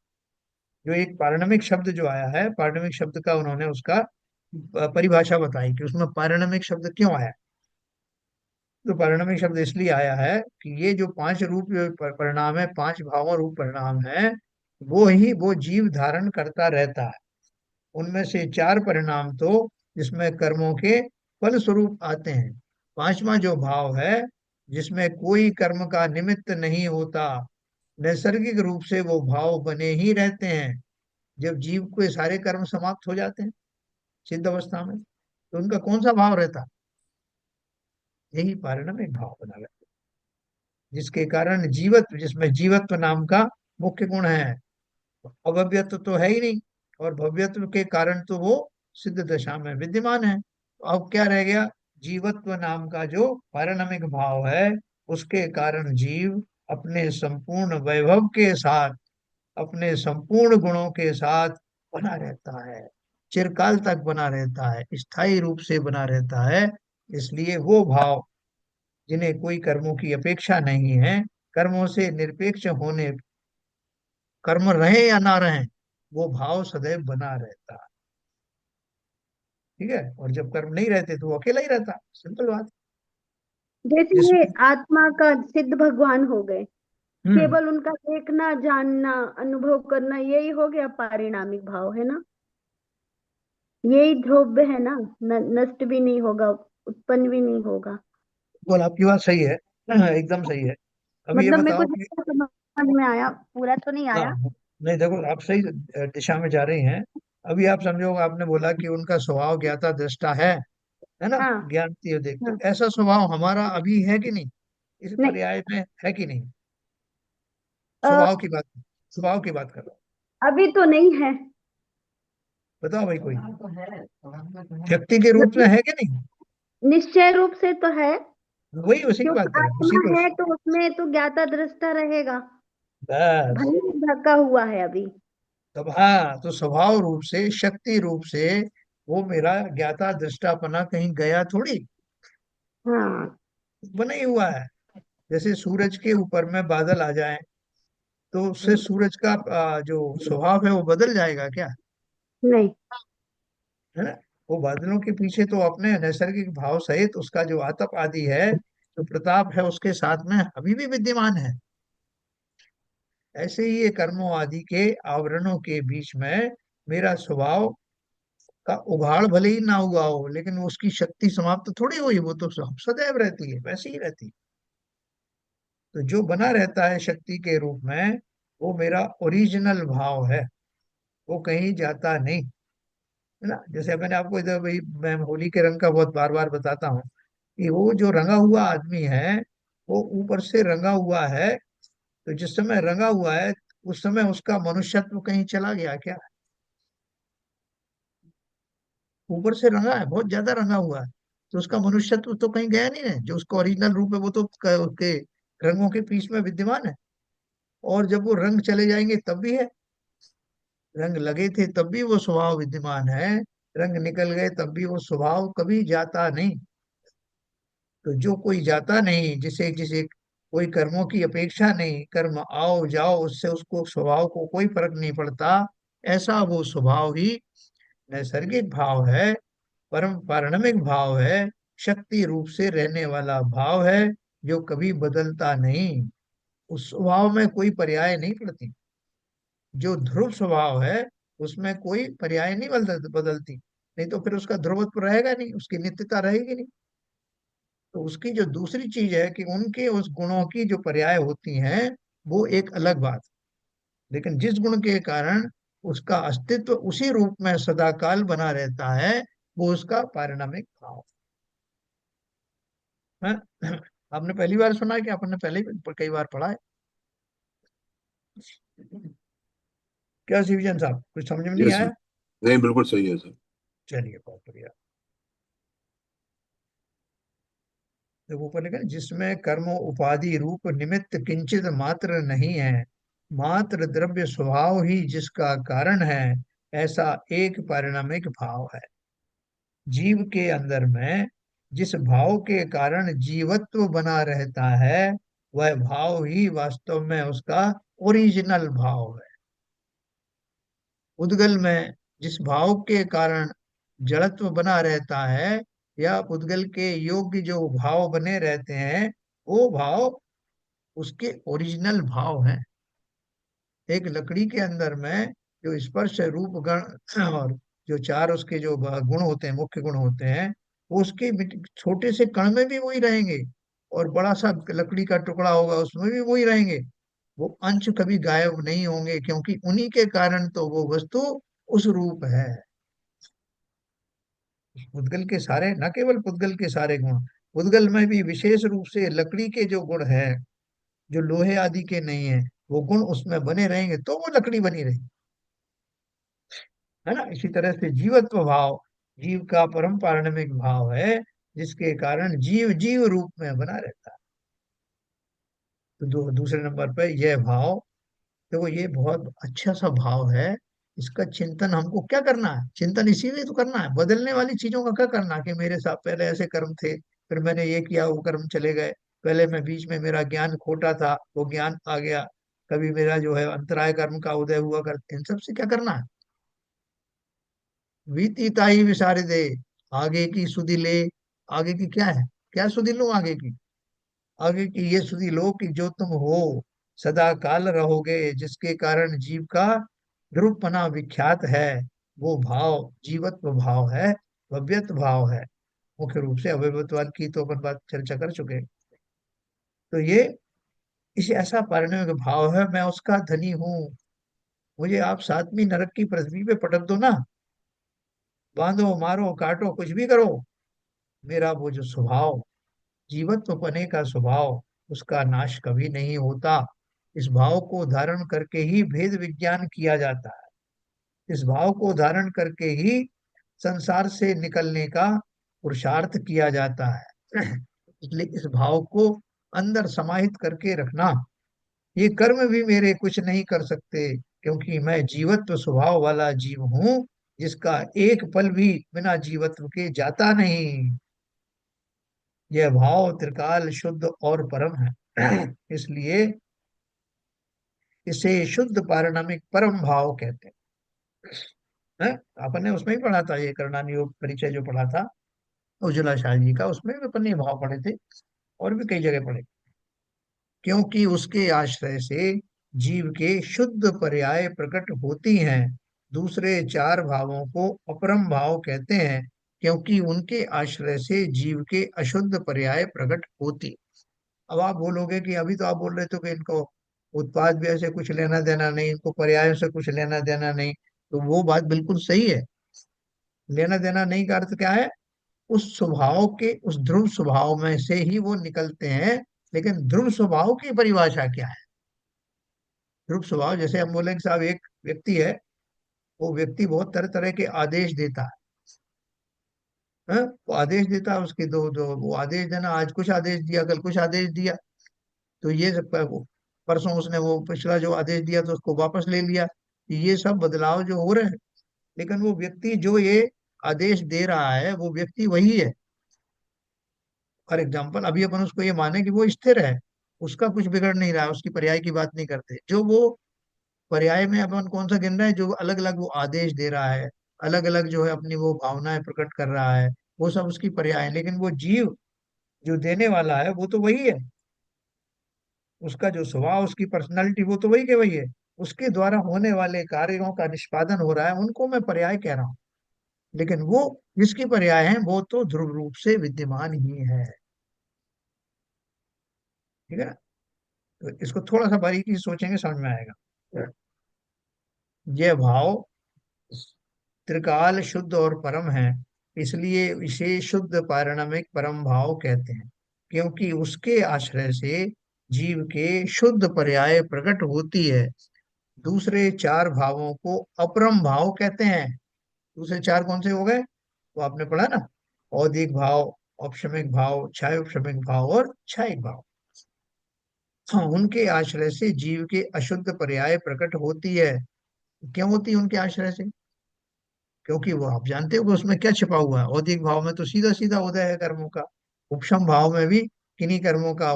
जो एक पारिणामिक शब्द जो आया है, पारिणामिक शब्द का उन्होंने उसका परिभाषा बताई कि उसमें पारिणामिक शब्द क्यों आया। तो पारिणामिक शब्द इसलिए आया है कि ये जो पांच रूप जो परिणाम है, पांच भावों रूप परिणाम है, वो ही वो जीव धारण करता रहता है। उनमें से चार परिणाम तो जिसमें कर्मों के फल स्वरूप आते हैं। पांचवा जो भाव है, जिसमें कोई कर्म का निमित्त नहीं होता, नैसर्गिक रूप से वो भाव बने ही रहते हैं। जब जीव के सारे कर्म समाप्त हो जाते हैं सिद्ध अवस्था में, तो उनका कौन सा भाव रहता? यही पारिणामिक भाव बना रहता है, जिसके कारण जीवत्व, जिसमें जीवत्व नाम का मुख्य गुण है। अभव्यत्व तो है ही नहीं, और भव्यत्व के कारण तो वो सिद्ध दशा में विद्यमान है। तो अब क्या रह गया? जीवत्व नाम का जो पारिणामिक भाव है, उसके कारण जीव अपने संपूर्ण वैभव के साथ, अपने संपूर्ण गुणों के साथ बना रहता है, चिरकाल तक बना रहता है, स्थायी रूप से बना रहता है। इसलिए वो भाव जिन्हें कोई कर्मों की अपेक्षा नहीं है, कर्मों से निरपेक्ष होने, कर्म रहे या ना रहे, वो भाव सदैव बना रहता है। ठीक है? और जब कर्म नहीं रहते तो वो अकेला ही रहता, सिंपल बात। जैसे ये जिसमें आत्मा का सिद्ध भगवान हो गए, हम्म केवल उनका देखना, जानना, अनुभव करना, यही हो गया पारिणामिक भाव, है ना? यही ध्रुव है ना, नष्ट भी नहीं होगा, उत्पन्न भी नहीं होगा। बोल, आपकी बात सही है। हाँ, एकदम सही है। अभी ये मतलब मेरे को बताओ कि, जितना समझ में आया, पूरा तो नहीं हाँ, आया। नहीं देखो, आप सही दिशा में जा रही हैं। अभी आप समझो, आपने बोला कि उनका स्वभाव ज्ञाता दृष्टा है ना, हाँ। ज्ञानती है देख, तो हाँ। ऐसा स्वभाव हमारा अभी है कि नहीं? इस नहीं। पर्याय में है कि नहीं? अ, स्वभाव की बात, स्वभाव की बात कर रहा हूँ। अभी तो नहीं है। बताओ भाई, कोई व्यक्ति के रूप में मतलब है कि नहीं? निश्चय रूप से तो है, वही, उसी की क्योंकि बात करें, उसी आत्मा को। है तो उसमें तो ज्ञाता दृष्टा रहेगा। बस। भले ही ढका हुआ है अभी। तब हाँ, तो स्वभाव रूप से, शक्ति रूप से वो मेरा ज्ञाता दृष्टापना कहीं गया थोड़ी, हाँ। बना ही हुआ है। जैसे सूरज के ऊपर में बादल आ जाए, तो उससे हम्म, सूरज का जो स्वभाव है वो बदल जाएगा क्या? नहीं। है ना? वो बादलों के पीछे तो अपने नैसर्गिक भाव सहित उसका जो आतप आदि है, जो प्रताप है, उसके साथ में अभी भी विद्यमान है। ऐसे ही ये कर्मों आदि के आवरणों के बीच में मेरा स्वभाव का उघाड़ भले ही ना हुआ हो, लेकिन उसकी शक्ति समाप्त थोड़ी हुई, वो तो सदैव रहती है, वैसे ही रहती है। तो जो बना रहता है शक्ति के रूप में, वो मेरा ओरिजिनल भाव है, वो कहीं जाता नहीं। है ना? जैसे मैंने आपको इधर भाई, मैं होली के रंग का बहुत बार बार बताता हूँ कि वो जो रंगा हुआ आदमी है, वो ऊपर से रंगा हुआ है। तो जिस समय रंगा हुआ है, उस समय उसका मनुष्यत्व कहीं चला गया क्या? ऊपर से रंगा है, बहुत ज्यादा रंगा हुआ है, तो उसका मनुष्यत्व तो कहीं गया नहीं है। जो उसका ओरिजिनल रूप है वो तो उसके रंगों के बीच में विद्यमान है। और जब वो रंग चले जाएंगे तब भी है, रंग लगे थे तब भी वो स्वभाव विद्यमान है, रंग निकल गए तब भी वो स्वभाव कभी जाता नहीं। तो जो कोई जाता नहीं, जिसे जिसे कोई कर्मों की अपेक्षा नहीं, कर्म आओ जाओ उससे उसको स्वभाव को कोई फर्क नहीं पड़ता, ऐसा वो स्वभाव ही नैसर्गिक भाव है, परम पारणमिक भाव है, शक्ति रूप से रहने वाला भाव है, जो कभी बदलता नहीं। उस स्वभाव में कोई पर्याय नहीं पड़ती। जो ध्रुव स्वभाव है उसमें कोई पर्याय नहीं बदलती, नहीं तो फिर उसका ध्रुवत्व रहेगा नहीं, उसकी नित्यता रहेगी नहीं। तो उसकी जो दूसरी चीज है कि उनके उस गुणों की जो पर्याय होती हैं वो एक अलग बात है। लेकिन जिस गुण के कारण उसका अस्तित्व उसी रूप में सदाकाल बना रहता है, वो उसका पारिणामिक भाव है। आपने पहली बार सुना है कि आपने पहले भी कई बार पढ़ा है? क्या शिवजन साहब, कुछ समझ में नहीं यस, आया? नहीं बिल्कुल सही है सर। चलिए बहुत बढ़िया। जब ऊपर लिखा है, जिसमें कर्म उपाधि रूप निमित्त किंचित मात्र नहीं है, मात्र द्रव्य स्वभाव ही जिसका कारण है, ऐसा एक पारिणामिक भाव है। जीव के अंदर में जिस भाव के कारण जीवत्व बना रहता है, वह भाव ही वास्तव में उसका ओरिजिनल भाव है। उद्गल में जिस भाव के कारण जड़त्व बना रहता है, या उद्गल के योग्य जो भाव बने रहते हैं, वो भाव उसके ओरिजिनल भाव हैं। एक लकड़ी के अंदर में जो स्पर्श रूप गण और जो चार उसके जो गुण होते हैं, मुख्य गुण होते हैं, वो उसके छोटे से कण में भी वही रहेंगे, और बड़ा सा लकड़ी का टुकड़ा होगा उसमें भी वही रहेंगे। वो अंश कभी गायब नहीं होंगे, क्योंकि उन्हीं के कारण तो वो वस्तु उस रूप है। पुद्गल के सारे, न केवल पुद्गल के सारे गुण, पुद्गल में भी विशेष रूप से लकड़ी के जो गुण है, जो लोहे आदि के नहीं है, वो गुण उसमें बने रहेंगे तो वो लकड़ी बनी रहेगी, है ना। इसी तरह से जीवत्व भाव जीव का परम पारणमिक भाव है, जिसके कारण जीव जीव रूप में बना रहता है। तो दूसरे नंबर पे यह भाव, देखो ये बहुत अच्छा सा भाव है। इसका चिंतन हमको क्या करना है? चिंतन इसीलिए तो करना है, बदलने वाली चीजों का क्या करना कि मेरे साथ पहले ऐसे कर्म थे, फिर मैंने ये किया, वो कर्म चले गए। पहले मैं बीच में मेरा ज्ञान खोटा था, वो ज्ञान आ गया। कभी मेरा जो है अंतराय कर्म का उदय हुआ कर, इन सब से क्या करना है? वीतिताई विसारे दे, आगे की सुधि ले। आगे की क्या है? क्या सुधि लो आगे की? आगे की ये सुधि लो कि जो तुम हो सदा काल रहोगे, जिसके कारण जीव का ध्रुवपना विख्यात है, वो भाव जीवत्व भाव है, भव्यत्व भाव है। मुख्य रूप से अवयवत्वाद की तो अपन बात चर्चा कर चुके हैं। तो ये इसे ऐसा पारिणमिक भाव है, मैं उसका धनी हूँ। मुझे आप सातवीं नरक की पृथ्वी पे पटक दो ना, बांधो मारो काटो कुछ भी करो, मेरा वो जो स्वभाव, जीवत्व पने का स्वभाव, उसका नाश कभी नहीं होता। इस भाव को धारण करके ही भेद विज्ञान किया जाता है। इस भाव को धारण करके ही संसार से निकलने का पुरुषार्थ किया जाता है। इसलिए इस भाव को अंदर समाहित करके रखना। ये कर्म भी मेरे कुछ नहीं कर सकते, क्योंकि मैं जीवत्व स्वभाव वाला जीव हूं, जिसका एक पल भी बिना जीवत्व के जाता नहीं। यह भाव त्रिकाल शुद्ध और परम है। इसलिए इसे शुद्ध पारणमिक परम भाव कहते हैं। अपन ने उसमें ही पढ़ा था, ये करणानि योग परिचय जो पढ़ा था उज्ज्वला शाह जी का, उसमें भी अपन ने ये भाव पढ़े थे, और भी कई जगह पढ़े। क्योंकि उसके आश्रय से जीव के शुद्ध पर्याय प्रकट होती हैं। दूसरे चार भावों को अपरम भाव कहते हैं, क्योंकि उनके आश्रय से जीव के अशुद्ध पर्याय प्रकट होती। अब आप बोलोगे कि अभी तो आप बोल रहे थे कि इनको उत्पाद व्यय से कुछ लेना देना नहीं, इनको पर्यायों से कुछ लेना देना नहीं, तो वो बात बिल्कुल सही है। लेना देना नहीं का अर्थ क्या है? उस स्वभाव के, उस ध्रुव स्वभाव में से ही वो निकलते हैं। लेकिन ध्रुव स्वभाव की परिभाषा क्या है? ध्रुव स्वभाव, जैसे हम बोलेंगे साहब एक व्यक्ति है, वो व्यक्ति बहुत तरह तरह के आदेश देता है। है, वो आदेश देता है उसके दो दो, वो आदेश देना, आज कुछ आदेश दिया, कल कुछ आदेश दिया, तो ये सब परसों उसने वो पिछला जो आदेश दिया तो उसको वापस ले लिया। ये सब बदलाव जो हो रहे हैं, लेकिन वो व्यक्ति जो ये आदेश दे रहा है वो व्यक्ति वही है। फॉर एग्जाम्पल, अभी अपन उसको ये माने कि वो स्थिर है, उसका कुछ बिगड़ नहीं रहा है, उसकी पर्याय की बात नहीं करते, जो वो पर्याय में अपन कौन सा गिन रहे हैं, जो अलग अलग वो आदेश दे रहा है, अलग अलग जो है अपनी वो भावनाएं प्रकट कर रहा है, वो सब उसकी पर्याय है। लेकिन वो जीव जो देने वाला है वो तो वही है, उसका जो स्वभाव, उसकी पर्सनालिटी, वो तो वही के वही है। उसके द्वारा होने वाले कार्यों का निष्पादन हो रहा है, उनको मैं पर्याय कह रहा हूँ। लेकिन वो जिसकी पर्याय है वो तो ध्रुव रूप से विद्यमान ही है। ठीक है ना? तो इसको थोड़ा सा बारीकी से सोचेंगे, समझ में आएगा। यह भाव त्रिकाल शुद्ध और परम है, इसलिए इसे शुद्ध पारणमिक परम भाव कहते हैं, क्योंकि उसके आश्रय से जीव के शुद्ध पर्याय प्रकट होती है। दूसरे चार भावों को अपरम भाव कहते हैं। दूसरे चार कौन से हो गए, वो आपने पढ़ा ना, औदिक भाव, औपशमिक भाव, छायोपशमिक भाव और छायिक भाव। हाँ, उनके आश्रय से जीव के अशुद्ध पर्याय प्रकट होती है। क्यों होती है उनके आश्रय से? क्योंकि वो आप जानते हो कि उसमें क्या छिपा हुआ है। औदिक भाव में तो सीधा सीधा उदय है कर्मों का, उपशम भाव में भी किन्हीं कर्मों का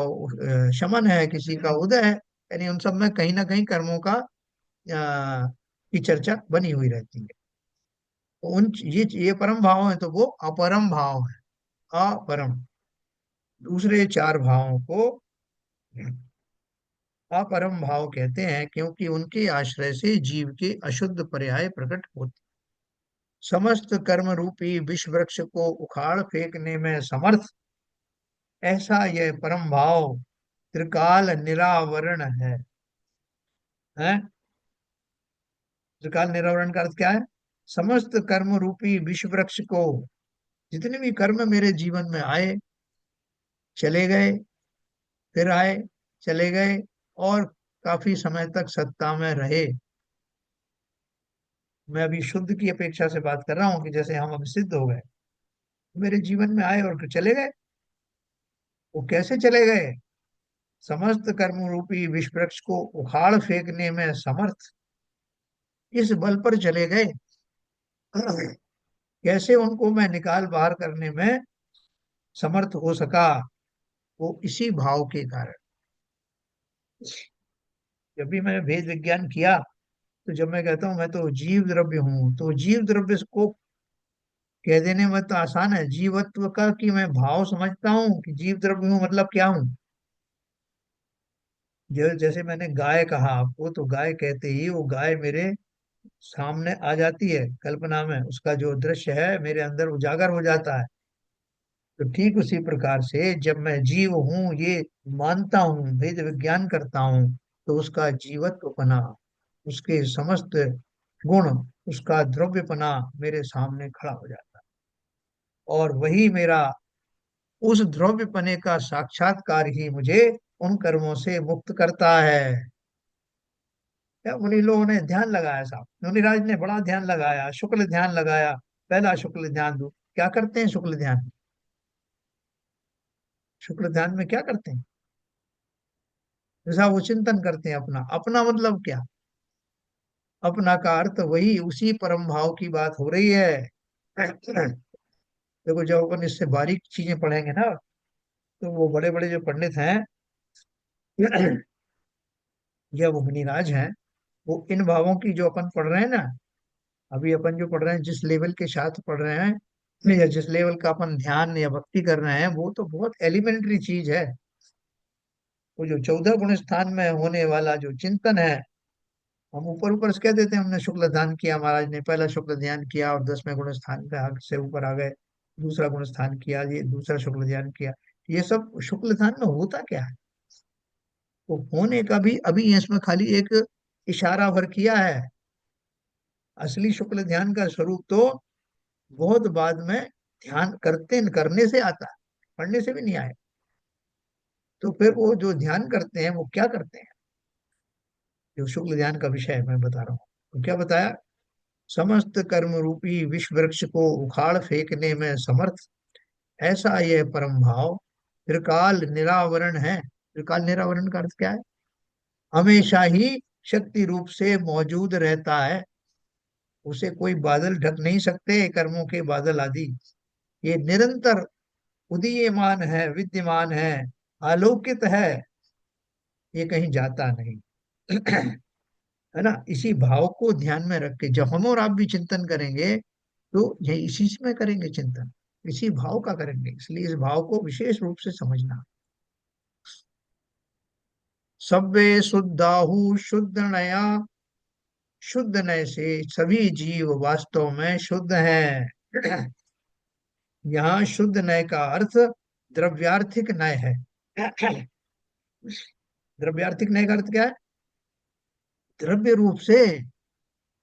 शमन है, किसी का उदय है, यानी उन सब में कहीं ना कहीं कर्मों का की चर्चा बनी हुई रहती है। तो उन ये परम भाव है, तो वो अपरम भाव है, अपरम। दूसरे चार भावों को अपरम भाव कहते हैं, क्योंकि उनके आश्रय से जीव के अशुद्ध पर्याय प्रकट होते। समस्त कर्म रूपी विष वृक्ष को उखाड़ फेंकने में समर्थ ऐसा यह परम भाव त्रिकाल निरावरण है। त्रिकाल निरावरण का अर्थ क्या है? समस्त कर्म रूपी विष वृक्ष को, जितने भी कर्म मेरे जीवन में आए, चले गए, फिर आए, चले गए, और काफी समय तक सत्ता में रहे। मैं अभी शुद्ध की अपेक्षा से बात कर रहा हूँ कि जैसे हम अब सिद्ध हो गए, मेरे जीवन में आए और फिर चले गए। वो कैसे चले गए? समस्त कर्म रूपी विष वृक्ष को उखाड़ फेंकने में समर्थ इस बल पर चले गए। कैसे उनको मैं निकाल बाहर करने में समर्थ हो सका? वो इसी भाव के कारण। जब भी मैंने भेद विज्ञान किया, तो जब मैं कहता हूँ मैं तो जीव द्रव्य हूँ, तो जीव द्रव्य को कह देने में तो आसान है, जीवत्व का कि मैं भाव समझता हूँ कि जीव द्रव्य हूँ, मतलब क्या हूँ। जैसे मैंने गाय कहा आपको, तो गाय कहते ही वो गाय मेरे सामने आ जाती है, कल्पना में उसका जो दृश्य है मेरे अंदर उजागर हो जाता है। तो ठीक उसी प्रकार से जब मैं जीव हूँ ये मानता हूँ, वेद विज्ञान करता हूँ, तो उसका जीवत्वपना, उसके समस्त गुण, उसका द्रव्यपना मेरे सामने खड़ा हो जाता है। और वही मेरा, उस द्रव्यपने का साक्षात्कार ही मुझे उन कर्मों से मुक्त करता है। क्या मुनि लोगों ने ध्यान लगाया, साहब मुनिराज ने बड़ा ध्यान लगाया, शुक्ल ध्यान लगाया। पहला शुक्ल ध्यान दो, क्या करते हैं शुक्ल ध्यान? शुक्ल ध्यान में क्या करते हैं? जैसा वो चिंतन करते हैं अपना, अपना मतलब क्या? अपना का अर्थ वही उसी परम भाव की बात हो रही है। देखो, जब अपन इससे बारीक चीजें पढ़ेंगे ना, तो वो बड़े बड़े जो पंडित हैं या वो मुनिराज हैं, वो इन भावों की जो अपन पढ़ रहे हैं ना, अभी अपन जो पढ़ रहे हैं, जिस लेवल के साथ पढ़ रहे हैं, या जिस लेवल का अपन ध्यान या भक्ति कर रहे हैं, वो तो बहुत एलिमेंट्री चीज है। वो जो 14 गुण स्थान में होने वाला जो चिंतन है, हम ऊपर ऊपर से कह देते हैं हमने शुक्ल ध्यान किया, महाराज ने पहला शुक्ल ध्यान किया और 10वें गुण स्थान पे आग से ऊपर आ गए, दूसरा गुण स्थान किया, ये दूसरा शुक्ल ध्यान किया। ये सब शुक्ल ध्यान में होता क्या है? तो होने का भी अभी इसमें खाली एक इशारा भर किया है। असली शुक्ल ध्यान का स्वरूप तो बहुत बाद में ध्यान करते करने से आता है, पढ़ने से भी नहीं आए। तो फिर वो जो ध्यान करते हैं वो क्या करते हैं? जो शुक्ल ध्यान का विषय है मैं बता रहा हूँ, तो क्या बताया समस्त कर्म रूपी विश्व वृक्ष को उखाड़ फेंकने में समर्थ, ऐसा यह परम भाव त्रिकाल निरावरण है। त्रिकाल निरावरण का अर्थ क्या है? हमेशा ही शक्ति रूप से मौजूद रहता है, उसे कोई बादल ढक नहीं सकते, कर्मों के बादल आदि। ये निरंतर उदीयमान है, विद्यमान है, आलोकित है, ये कहीं जाता नहीं। है ना? इसी भाव को ध्यान में रख के जब हम और आप भी चिंतन करेंगे तो ये इसी में करेंगे चिंतन, इसी भाव का करेंगे। इसलिए इस भाव को विशेष रूप से समझना। सब्बे शुद्धाहु शुद्ध नया, शुद्ध नय से सभी जीव वास्तव में शुद्ध हैं। यहाँ शुद्ध नय का अर्थ द्रव्यार्थिक नय है। द्रव्यार्थिक नय का अर्थ क्या है? द्रव्य रूप से,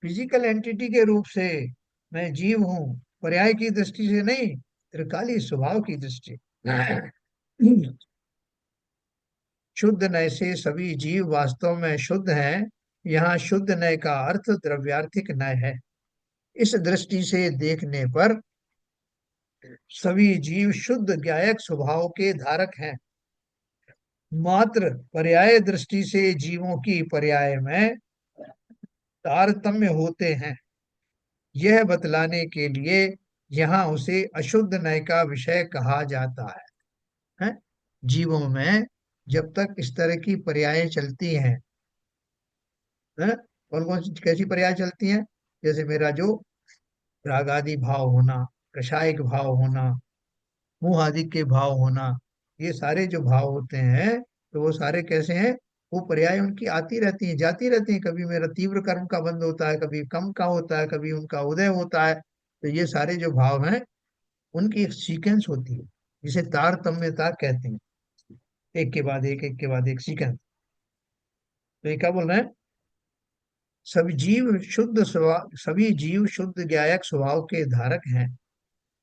फिजिकल एंटिटी के रूप से मैं जीव हूं, पर्याय की दृष्टि से नहीं, त्रिकाली स्वभाव की दृष्टि। शुद्ध नय से सभी जीव वास्तव में शुद्ध हैं। यहाँ शुद्ध नय का अर्थ द्रव्यार्थिक नय है। इस दृष्टि से देखने पर सभी जीव शुद्ध ज्ञायक स्वभाव के धारक हैं। मात्र पर्याय दृष्टि से जीवों की पर्याय में तारतम्य होते हैं, यह बतलाने के लिए यहाँ उसे अशुद्ध नय का विषय कहा जाता है? जीवों में जब तक इस तरह की पर्यायें चलती हैं, है? कौन कौन सी कैसी पर्याय चलती हैं? जैसे मेरा जो राग आदि भाव होना, कषायिक भाव होना, मोह आदि के भाव होना, ये सारे जो भाव होते हैं तो वो सारे कैसे हैं? वो पर्याय उनकी आती रहती हैं, जाती रहती हैं। कभी मेरा तीव्र कर्म का बंध होता है, कभी कम का होता है, कभी उनका उदय होता है। तो ये सारे जो भाव हैं उनकी एक सीक्वेंस होती है, जिसे तारतम्यता कहते हैं। एक के बाद एक के बाद एक सीक्वेंस। तो ये क्या बोल रहे हैं? सभी जीव शुद्ध ज्ञायक स्वभाव के धारक हैं।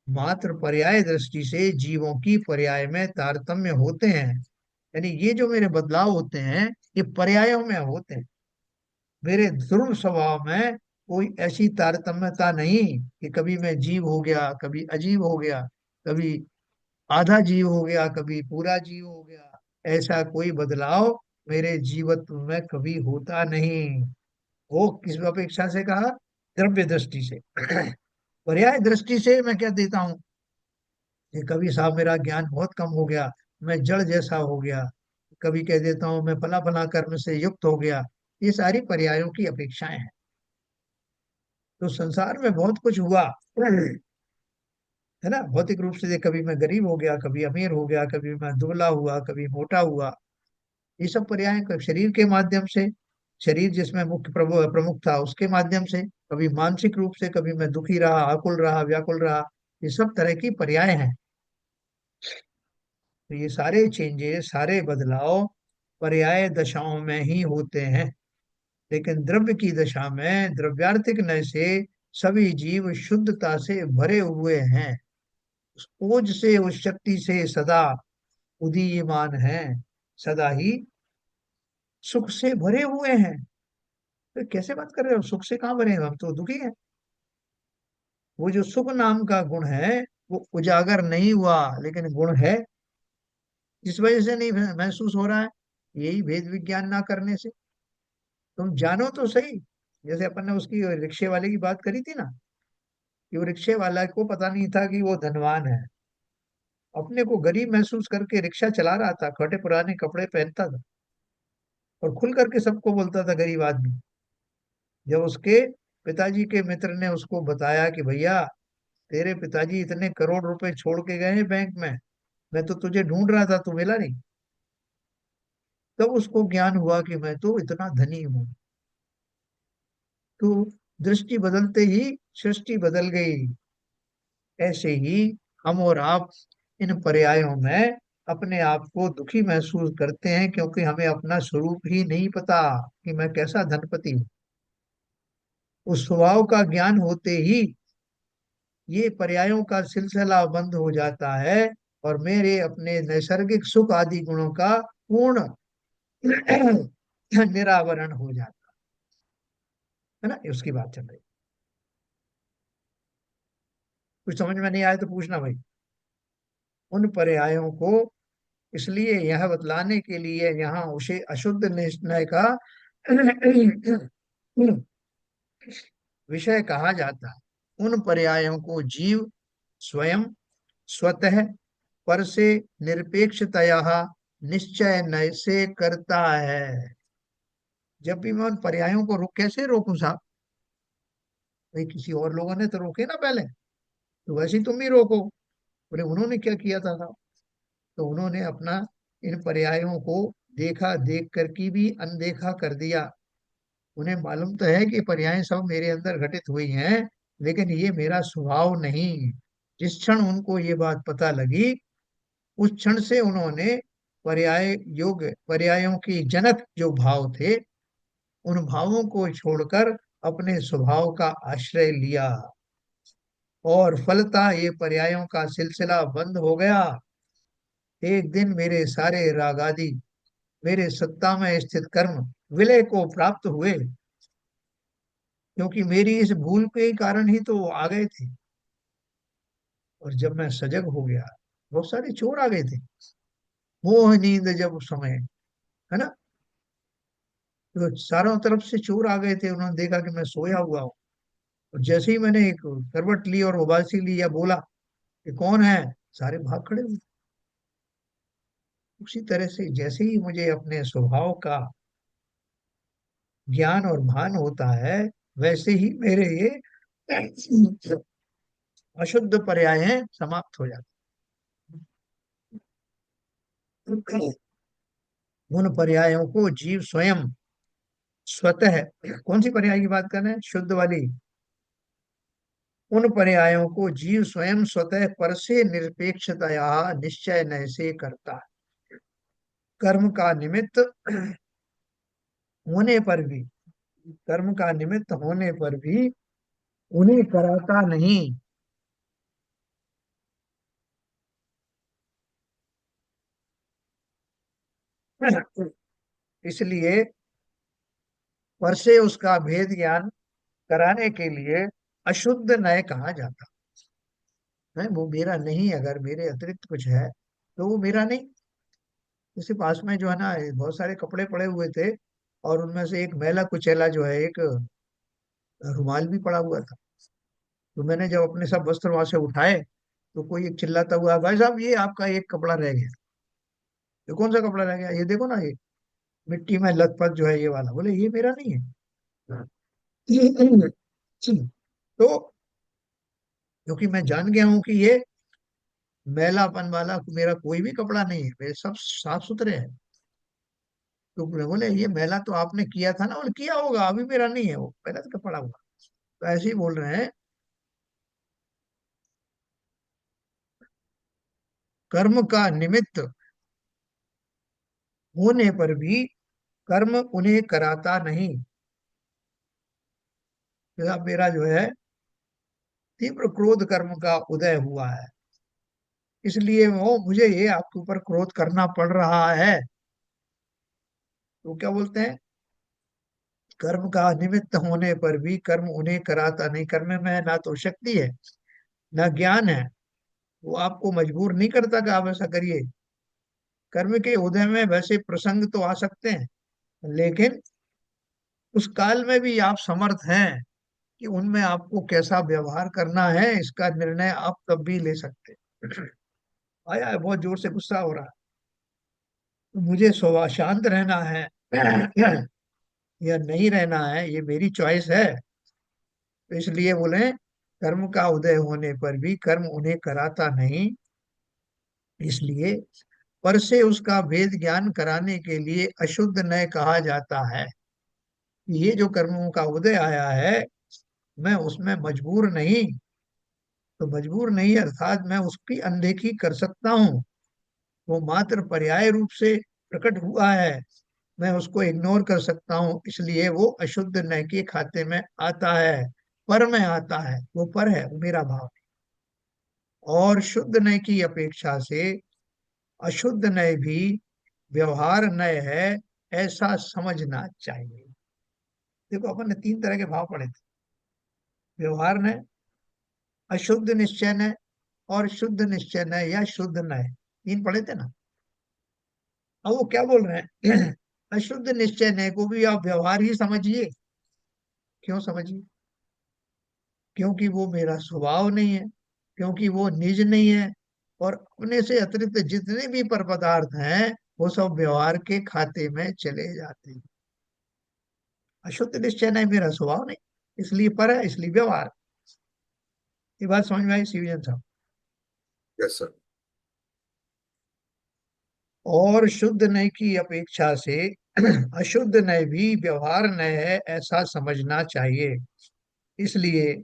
मात्र पर्याय दृष्टि से जीवों की पर्याय में तारतम्य होते हैं। यानी ये जो मेरे बदलाव होते हैं ये पर्यायों में होते हैं। मेरे ध्रुव स्वभाव में कोई ऐसी तारतम्यता नहीं कि कभी मैं जीव हो गया, कभी अजीव हो गया, कभी आधा जीव हो गया, कभी पूरा जीव हो गया। ऐसा कोई बदलाव मेरे जीवत्व में कभी होता नहीं। वो किस अपेक्षा से कहा? द्रव्य दृष्टि से। पर्याय दृष्टि से मैं क्या देता हूँ कि कभी साहब मेरा ज्ञान बहुत कम हो गया, मैं जड़ जैसा हो गया। कभी कह देता हूँ मैं फला फला कर्म से युक्त हो गया। ये सारी पर्यायों की अपेक्षाएं हैं। तो संसार में बहुत कुछ हुआ, है ना? भौतिक रूप से कभी मैं गरीब हो गया, कभी अमीर हो गया, कभी मैं दुबला हुआ, कभी मोटा हुआ। ये सब पर्याय शरीर के माध्यम से, शरीर जिसमें मुख्य प्रमुख था उसके माध्यम से, कभी मानसिक रूप से, कभी मैं दुखी रहा, आकुल रहा, व्याकुल रहा। ये सब तरह की पर्याय हैं। तो ये सारे चेंजेस, सारे बदलाव पर्याय दशाओं में ही होते हैं। लेकिन द्रव्य की दशा में द्रव्यार्थिक नय से सभी जीव शुद्धता से भरे हुए हैं, उस ओज से, उस शक्ति से सदा उदीयमान हैं, सदा ही सुख से भरे हुए हैं। तो कैसे बात कर रहे हो? सुख से कहाँ भरे हैं? हम तो दुखी हैं। वो जो सुख नाम का गुण है वो उजागर नहीं हुआ, लेकिन गुण है। जिस वजह से नहीं महसूस हो रहा है, यही भेद विज्ञान ना करने से। तुम जानो तो सही। जैसे अपन ने उसकी रिक्शे वाले की बात करी थी ना, कि वो रिक्शे वाला को पता नहीं था कि वो धनवान है, अपने को गरीब महसूस करके रिक्शा चला रहा था, फटे पुराने कपड़े पहनता था और खुल करके सबको बोलता था गरीब आदमी। जब उसके पिताजी के मित्र ने उसको बताया कि भैया तेरे पिताजी इतने करोड़ रुपए छोड़ के गए हैं बैंक में, मैं तो तुझे ढूंढ रहा था, तू मिला नहीं। तब उसको ज्ञान हुआ कि मैं तो इतना धनी हूँ। तो दृष्टि बदलते ही सृष्टि बदल गई। ऐसे ही हम और आप इन पर्यायों में अपने आप को दुखी महसूस करते हैं, क्योंकि हमें अपना स्वरूप ही नहीं पता कि मैं कैसा धनपति हूँ। उस स्वभाव का ज्ञान होते ही ये पर्यायों का सिलसिला बंद हो जाता है और मेरे अपने नैसर्गिक सुख आदि गुणों का पूर्ण निरावरण हो जाता है ना? उसकी बात चल रही है। कुछ समझ में नहीं आए तो पूछना भाई। उन पर्यायों को इसलिए यह बतलाने के लिए यहाँ उसे अशुद्ध निश्चय का विषय कहा जाता है। उन पर्यायों को जीव स्वयं स्वतः पर से निरपेक्षतया निश्चय नय से करता है। जब भी मैं उन पर्यायों को कैसे रोकूं साहब? भाई किसी और लोगों ने तो रोके ना पहले, तो वैसे ही तुम भी रोको। बोले उन्होंने क्या किया था साहब? तो उन्होंने अपना इन पर्यायों को देखा, देख कर की भी अनदेखा कर दिया। उन्हें मालूम तो है कि पर्याय सब मेरे अंदर घटित हुई हैं, लेकिन ये मेरा स्वभाव नहीं। जिस क्षण उनको ये बात पता लगी, उस क्षण से उन्होंने पर्यायों की जनक जो भाव थे, उन भावों को छोड़कर अपने स्वभाव का आश्रय लिया, और फलतः ये पर्यायों का सिलसिला बंद हो गया। एक दिन मेरे सारे राग आदि मेरे सत्ता में स्थित कर्म विलय को प्राप्त हुए, क्योंकि मेरी इस भूल के कारण ही तो वो आ गए थे। और जब मैं सजग हो गया, बहुत सारे चोर आ गए थे। मोह नींद जब समय, है ना, तो चारों तरफ से चोर आ गए थे। उन्होंने देखा कि मैं सोया हुआ हूँ, और जैसे ही मैंने एक करवट ली और उबासी ली या बोला कि कौन है, सारे भाग खड़े हुए। उसी तरह से जैसे ही मुझे अपने स्वभाव का ज्ञान और भान होता है, वैसे ही मेरे ये अशुद्ध पर्याय हैं समाप्त हो जाते हैं। उन पर्यायों को जीव स्वयं स्वतः, कौन सी पर्याय की बात कर रहे हैं? शुद्ध वाली। उन पर्यायों को जीव स्वयं स्वतः पर से निरपेक्षतया निश्चय नय से करता है। कर्म का निमित्त होने पर भी, कर्म का निमित्त होने पर भी उन्हें कराता नहीं। इसलिए पर से उसका भेद ज्ञान कराने के लिए अशुद्ध नय कहा जाता है। वो मेरा नहीं, अगर मेरे अतिरिक्त कुछ है तो वो मेरा नहीं। जैसे पास में जो है ना, बहुत सारे कपड़े पड़े हुए थे, और उनमें से एक मैला कुचैला जो है, एक रुमाल भी पड़ा हुआ था। तो मैंने जब अपने सब वस्त्र वहां से उठाए, तो कोई एक चिल्लाता हुआ, भाई साहब ये आपका एक कपड़ा रह गया। ये कौन सा कपड़ा रह गया? ये देखो ना, ये मिट्टी में लथपथ जो है ये वाला। बोले ये मेरा नहीं है। तो क्योंकि मैं जान गया हूं कि ये मैलापन वाला मेरा कोई भी कपड़ा नहीं है, मेरे सब साफ सुथरे हैं। तो बोले ये मैला तो आपने किया था ना? बोले किया होगा, अभी मेरा नहीं है, वो पहले का पड़ा हुआ। तो ऐसे ही बोल रहे हैं, कर्म का निमित्त होने पर भी कर्म उन्हें कराता नहीं। जैसा मेरा जो है तीव्र क्रोध कर्म का उदय हुआ है, इसलिए वो मुझे ये आपके ऊपर क्रोध करना पड़ रहा है। तो क्या बोलते हैं? कर्म का निमित्त होने पर भी कर्म उन्हें कराता नहीं। कर्म में ना तो शक्ति है, ना ज्ञान है। वो आपको मजबूर नहीं करता कि आप ऐसा करिए। कर्म के उदय में वैसे प्रसंग तो आ सकते हैं, लेकिन उस काल में भी आप समर्थ हैं कि उनमें आपको कैसा व्यवहार करना है, इसका निर्णय आप तब भी ले सकते हैं। आया है, बहुत जोर से गुस्सा हो रहा है। तो मुझे स्वभाव शांत रहना है या नहीं रहना है, ये मेरी चॉइस है। तो इसलिए बोले, कर्म का उदय होने पर भी कर्म उन्हें कराता नहीं। इसलिए पर से उसका भेद ज्ञान कराने के लिए अशुद्ध नय कहा जाता है। ये जो कर्मों का उदय आया है, मैं उसमें मजबूर नहीं। तो मजबूर नहीं अर्थात मैं उसकी अनदेखी कर सकता हूँ। वो मात्र पर्याय रूप से प्रकट हुआ है, मैं उसको इग्नोर कर सकता हूँ, इसलिए वो अशुद्ध नय के खाते में आता है। पर में आता है, वो पर है, वो मेरा भाव है। और शुद्ध नय की अपेक्षा से अशुद्ध नय भी व्यवहार नय है, ऐसा समझना चाहिए। देखो अपन ने तीन तरह के भाव पढ़े थे। व्यवहार नय, अशुद्ध निश्चय नय और शुद्ध निश्चय नय या शुद्ध नय, तीन पढ़े थे ना। अब वो क्या बोल रहे हैं? अशुद्ध निश्चय नय को भी आप व्यवहार ही समझिए। क्यों समझिए? क्योंकि वो मेरा स्वभाव नहीं है, क्योंकि वो निज नहीं है, और अपने से अतिरिक्त जितने भी पर पदार्थ हैं वो सब व्यवहार के खाते में चले जाते हैं। अशुद्ध निश्चय नहीं, मेरा स्वभाव नहीं, इसलिए पर है, इसलिए व्यवहार। ये बात समझ में आई सीविजन साहब? Yes sir. और शुद्ध नय की अपेक्षा से अशुद्ध नय भी व्यवहार नय है, ऐसा समझना चाहिए। इसलिए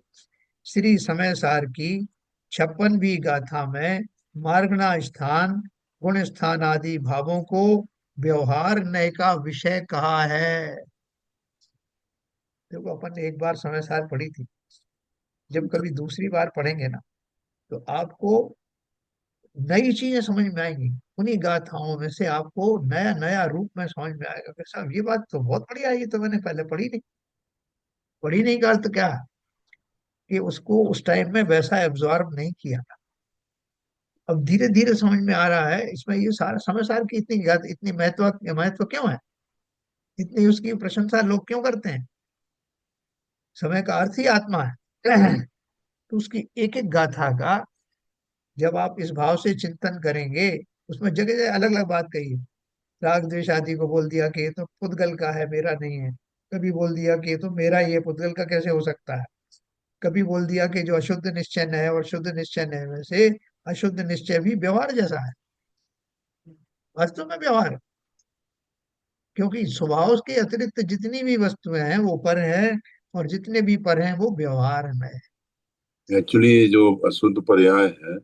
श्री समय सार की 56वीं गाथा में मार्गणा स्थान, गुण स्थान आदि भावों को व्यवहार नय का विषय कहा है। देखो, अपन ने एक बार समय सार पढ़ी थी, जब कभी दूसरी बार पढ़ेंगे ना तो आपको नई चीजें समझ में आएंगी। उन्हीं गाथाओं में से आपको नया नया रूप में समझ में आएगा कि साहब ये बात तो बहुत बढ़िया है, ये तो मैंने पहले पढ़ी नहीं। पढ़ी नहीं का अर्थ क्या है? कि उसको उस टाइम में वैसा एब्जॉर्ब नहीं किया। अब धीरे धीरे समझ में आ रहा है इसमें ये सारा समय सार की इतनी महत्व महत्व क्यों है, इतनी उसकी प्रशंसा लोग क्यों करते हैं। समय का अर्थ ही आत्मा है। तो उसकी एक एक गाथा का जब आप इस भाव से चिंतन करेंगे, उसमें जगह जगह अलग अलग बात कही है। राग द्वेष आदि को बोल दिया कि ये तो पुद्गल का है, मेरा नहीं है। कभी बोल दिया कि ये तो मेरा ही है, पुद्गल का कैसे हो सकता है। कभी बोल दिया कि जो अशुद्ध निश्चय न है और शुद्ध निश्चय न है में से अशुद्ध निश्चय भी व्यवहार जैसा है। वास्तव में व्यवहार है, क्योंकि स्वभाव के अतिरिक्त जितनी भी वस्तुएं हैं वो पर है, और जितने भी पर हैं वो व्यवहार में है। एक्चुअली जो अशुद्ध पर्याय है,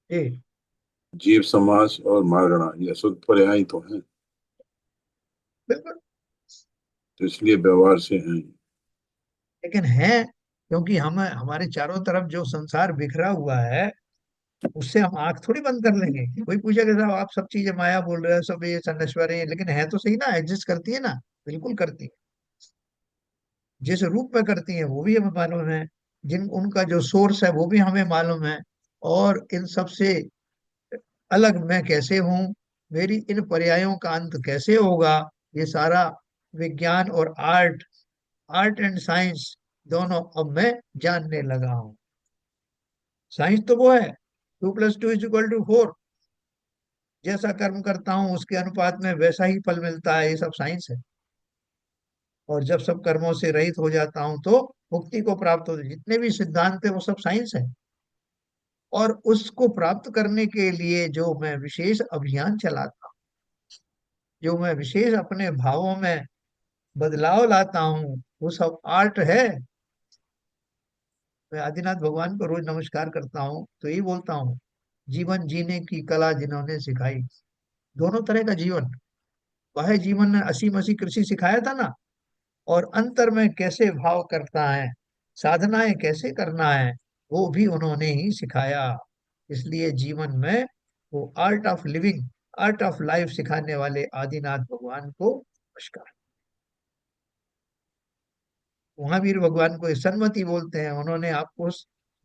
ए, जीव समास और मारगणा, ये अशुद्ध पर्याय ही तो है, बिल्कुल। तो इसलिए व्यवहार से हैं। लेकिन है, क्योंकि हम हमारे चारों तरफ जो संसार बिखरा हुआ है उससे हम आंख थोड़ी बंद कर लेंगे। कोई पूछेगा साहब आप सब चीजें माया बोल रहे हो, सब ये नश्वर है, लेकिन है तो सही ना, एग्जिस्ट करती है ना। बिल्कुल करती है। जिस रूप में करती है वो भी हमें मालूम है, जिन उनका जो सोर्स है वो भी हमें मालूम है। और इन सब से अलग मैं कैसे हूँ, मेरी इन पर्यायों का अंत कैसे होगा, ये सारा विज्ञान और आर्ट, आर्ट एंड साइंस दोनों अब मैं जानने लगा हूँ। साइंस तो वो है 2+2=4, जैसा कर्म करता हूँ उसके अनुपात में वैसा ही फल मिलता है, ये सब साइंस है। और जब सब कर्मों से रहित हो जाता हूँ तो मुक्ति को प्राप्त होती है। जितने भी सिद्धांत है वो सब साइंस है। और उसको प्राप्त करने के लिए जो मैं विशेष अभियान चलाता हूँ, जो मैं विशेष अपने भावों में बदलाव लाता हूँ, वो सब आर्ट है। मैं आदिनाथ भगवान को रोज नमस्कार करता हूँ तो यही बोलता हूँ, जीवन जीने की कला जिन्होंने सिखाई। दोनों तरह का जीवन, बाह्य जीवन ने असी मसी कृषि सिखाया था ना, और अंतर में कैसे भाव करता है, साधनाएं कैसे करना है, वो भी उन्होंने ही सिखाया। इसलिए जीवन में वो art of living, art of life सिखाने वाले आदिनाथ भगवान को नमस्कार। महावीर भगवान को सन्मति बोलते हैं, उन्होंने आपको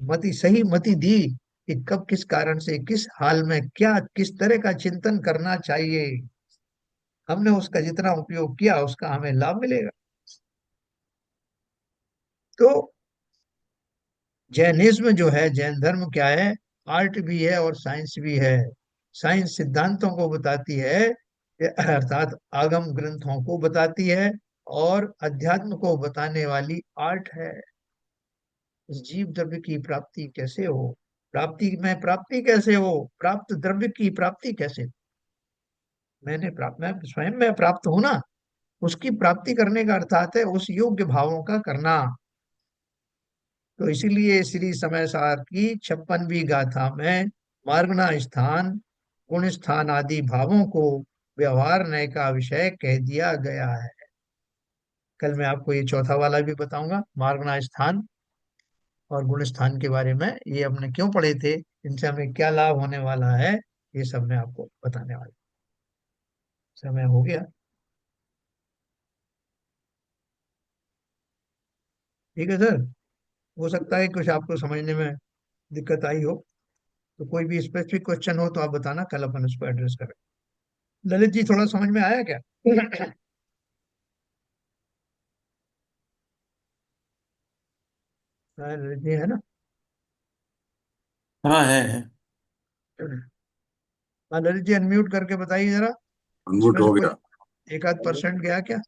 मति, सही मति दी कि कब किस कारण से किस हाल में क्या किस तरह का चिंतन करना चाहिए। हमने उसका जितना उपयोग किया उसका हमें लाभ मिलेगा। तो जैनिज्म जो है, जैन धर्म क्या है, आर्ट भी है और साइंस भी है। साइंस सिद्धांतों को बताती है, अर्थात आगम ग्रंथों को बताती है, और अध्यात्म को बताने वाली आर्ट है। इस जीव द्रव्य की प्राप्ति कैसे हो, प्राप्ति कैसे हो, प्राप्त द्रव्य की प्राप्ति कैसे। मैं स्वयं में प्राप्त हूं ना, उसकी प्राप्ति करने का अर्थात है उस योग्य भावों का करना। तो इसीलिए श्री समय सार की 56वीं गाथा में मार्गना स्थान, गुण स्थान आदि भावों को व्यवहार नय का विषय कह दिया गया है। कल मैं आपको ये चौथा वाला भी बताऊंगा, मार्गना स्थान और गुण स्थान के बारे में, ये हमने क्यों पढ़े थे, इनसे हमें क्या लाभ होने वाला है, ये सब मैं आपको बताने वाला। समय हो गया। ठीक है सर, हो सकता है कुछ आपको समझने में दिक्कत आई हो, तो कोई भी स्पेसिफिक क्वेश्चन हो तो आप बताना, कल अपन उसको एड्रेस करें। ललित जी, थोड़ा समझ में आया क्या? हाँ, ललित जी है ना? हाँ है। हाँ, ललित जी अनम्यूट करके बताइए जरा, अनम्यूट इसमें से हो कोई गया। एक आध परसेंट गया क्या?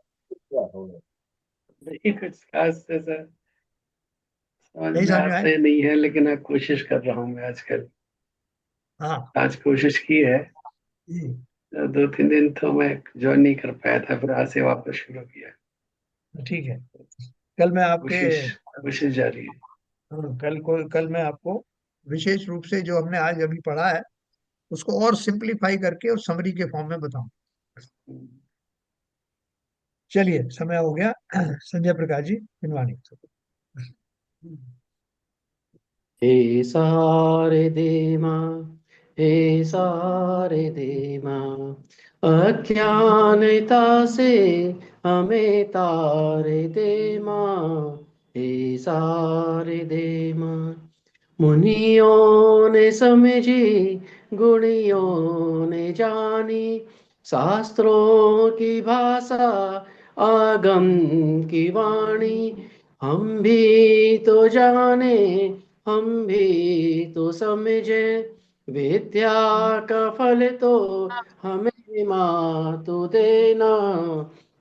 नहीं, कुछ खास से सर समझ नहीं में समझ में आया? आते नहीं है, लेकिन अब कोशिश कर रहा हूँ मैं आजकल। हाँ आज कोशिश की है। जी, 2-3 दिन तो मैं ज्वाइन नहीं कर पाया था, फिर आज से वापस शुरू किया। ठीक है। कल मैं आपके कोशिश कोशिश जारी है। कल मैं आपको विशेष रूप से जो हमने आज अभी पढ़ा है उसको और सिंपलीफाई करके और समरी के फॉर्म में बताऊं। चलिए, समय हो गया। संजय प्रकाश जी, दिनवाणी। हे सारे दे माँ, हे सारे दे माँ, अज्ञानता से हमें तारे दे माँ, हे सारे दे माँ। मुनियों ने समझी, गुणियों ने जानी, शास्त्रों की भाषा, आगम की वाणी। हम भी तो जाने, हम भी तो समझे, विद्या का फल तो हमें माँ तू देना,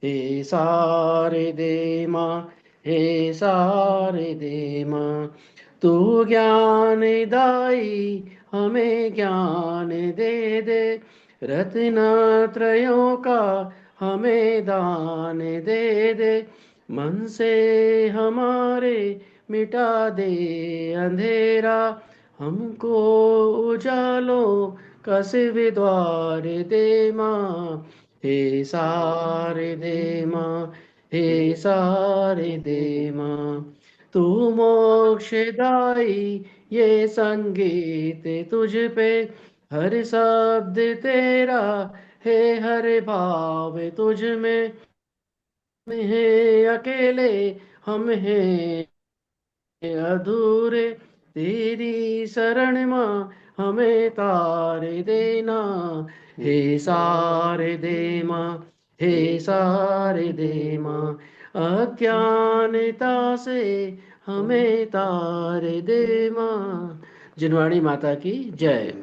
हे सारे दे माँ, हे सारे दे माँ। तू ज्ञान दाई हमें ज्ञान दे दे, रत्नत्रयों का हमें दान दे दे, मन से हमारे मिटा दे अंधेरा, हमको उजालों का सिविद्वार दे माँ, हे सारे दे माँ, हे सारे दे माँ। तू मोक्षदाई ये संगीत तुझ पे, हर शब्द तेरा है, हर भाव तुझ में, हम हैं अकेले, हम हैं अधूरे, तेरी शरण माँ हमें तारे देना, हे सारे दे माँ, हे सारे दे माँ। अज्ञानता से हमें तारे दे माँ। जिनवाणी माता की जय।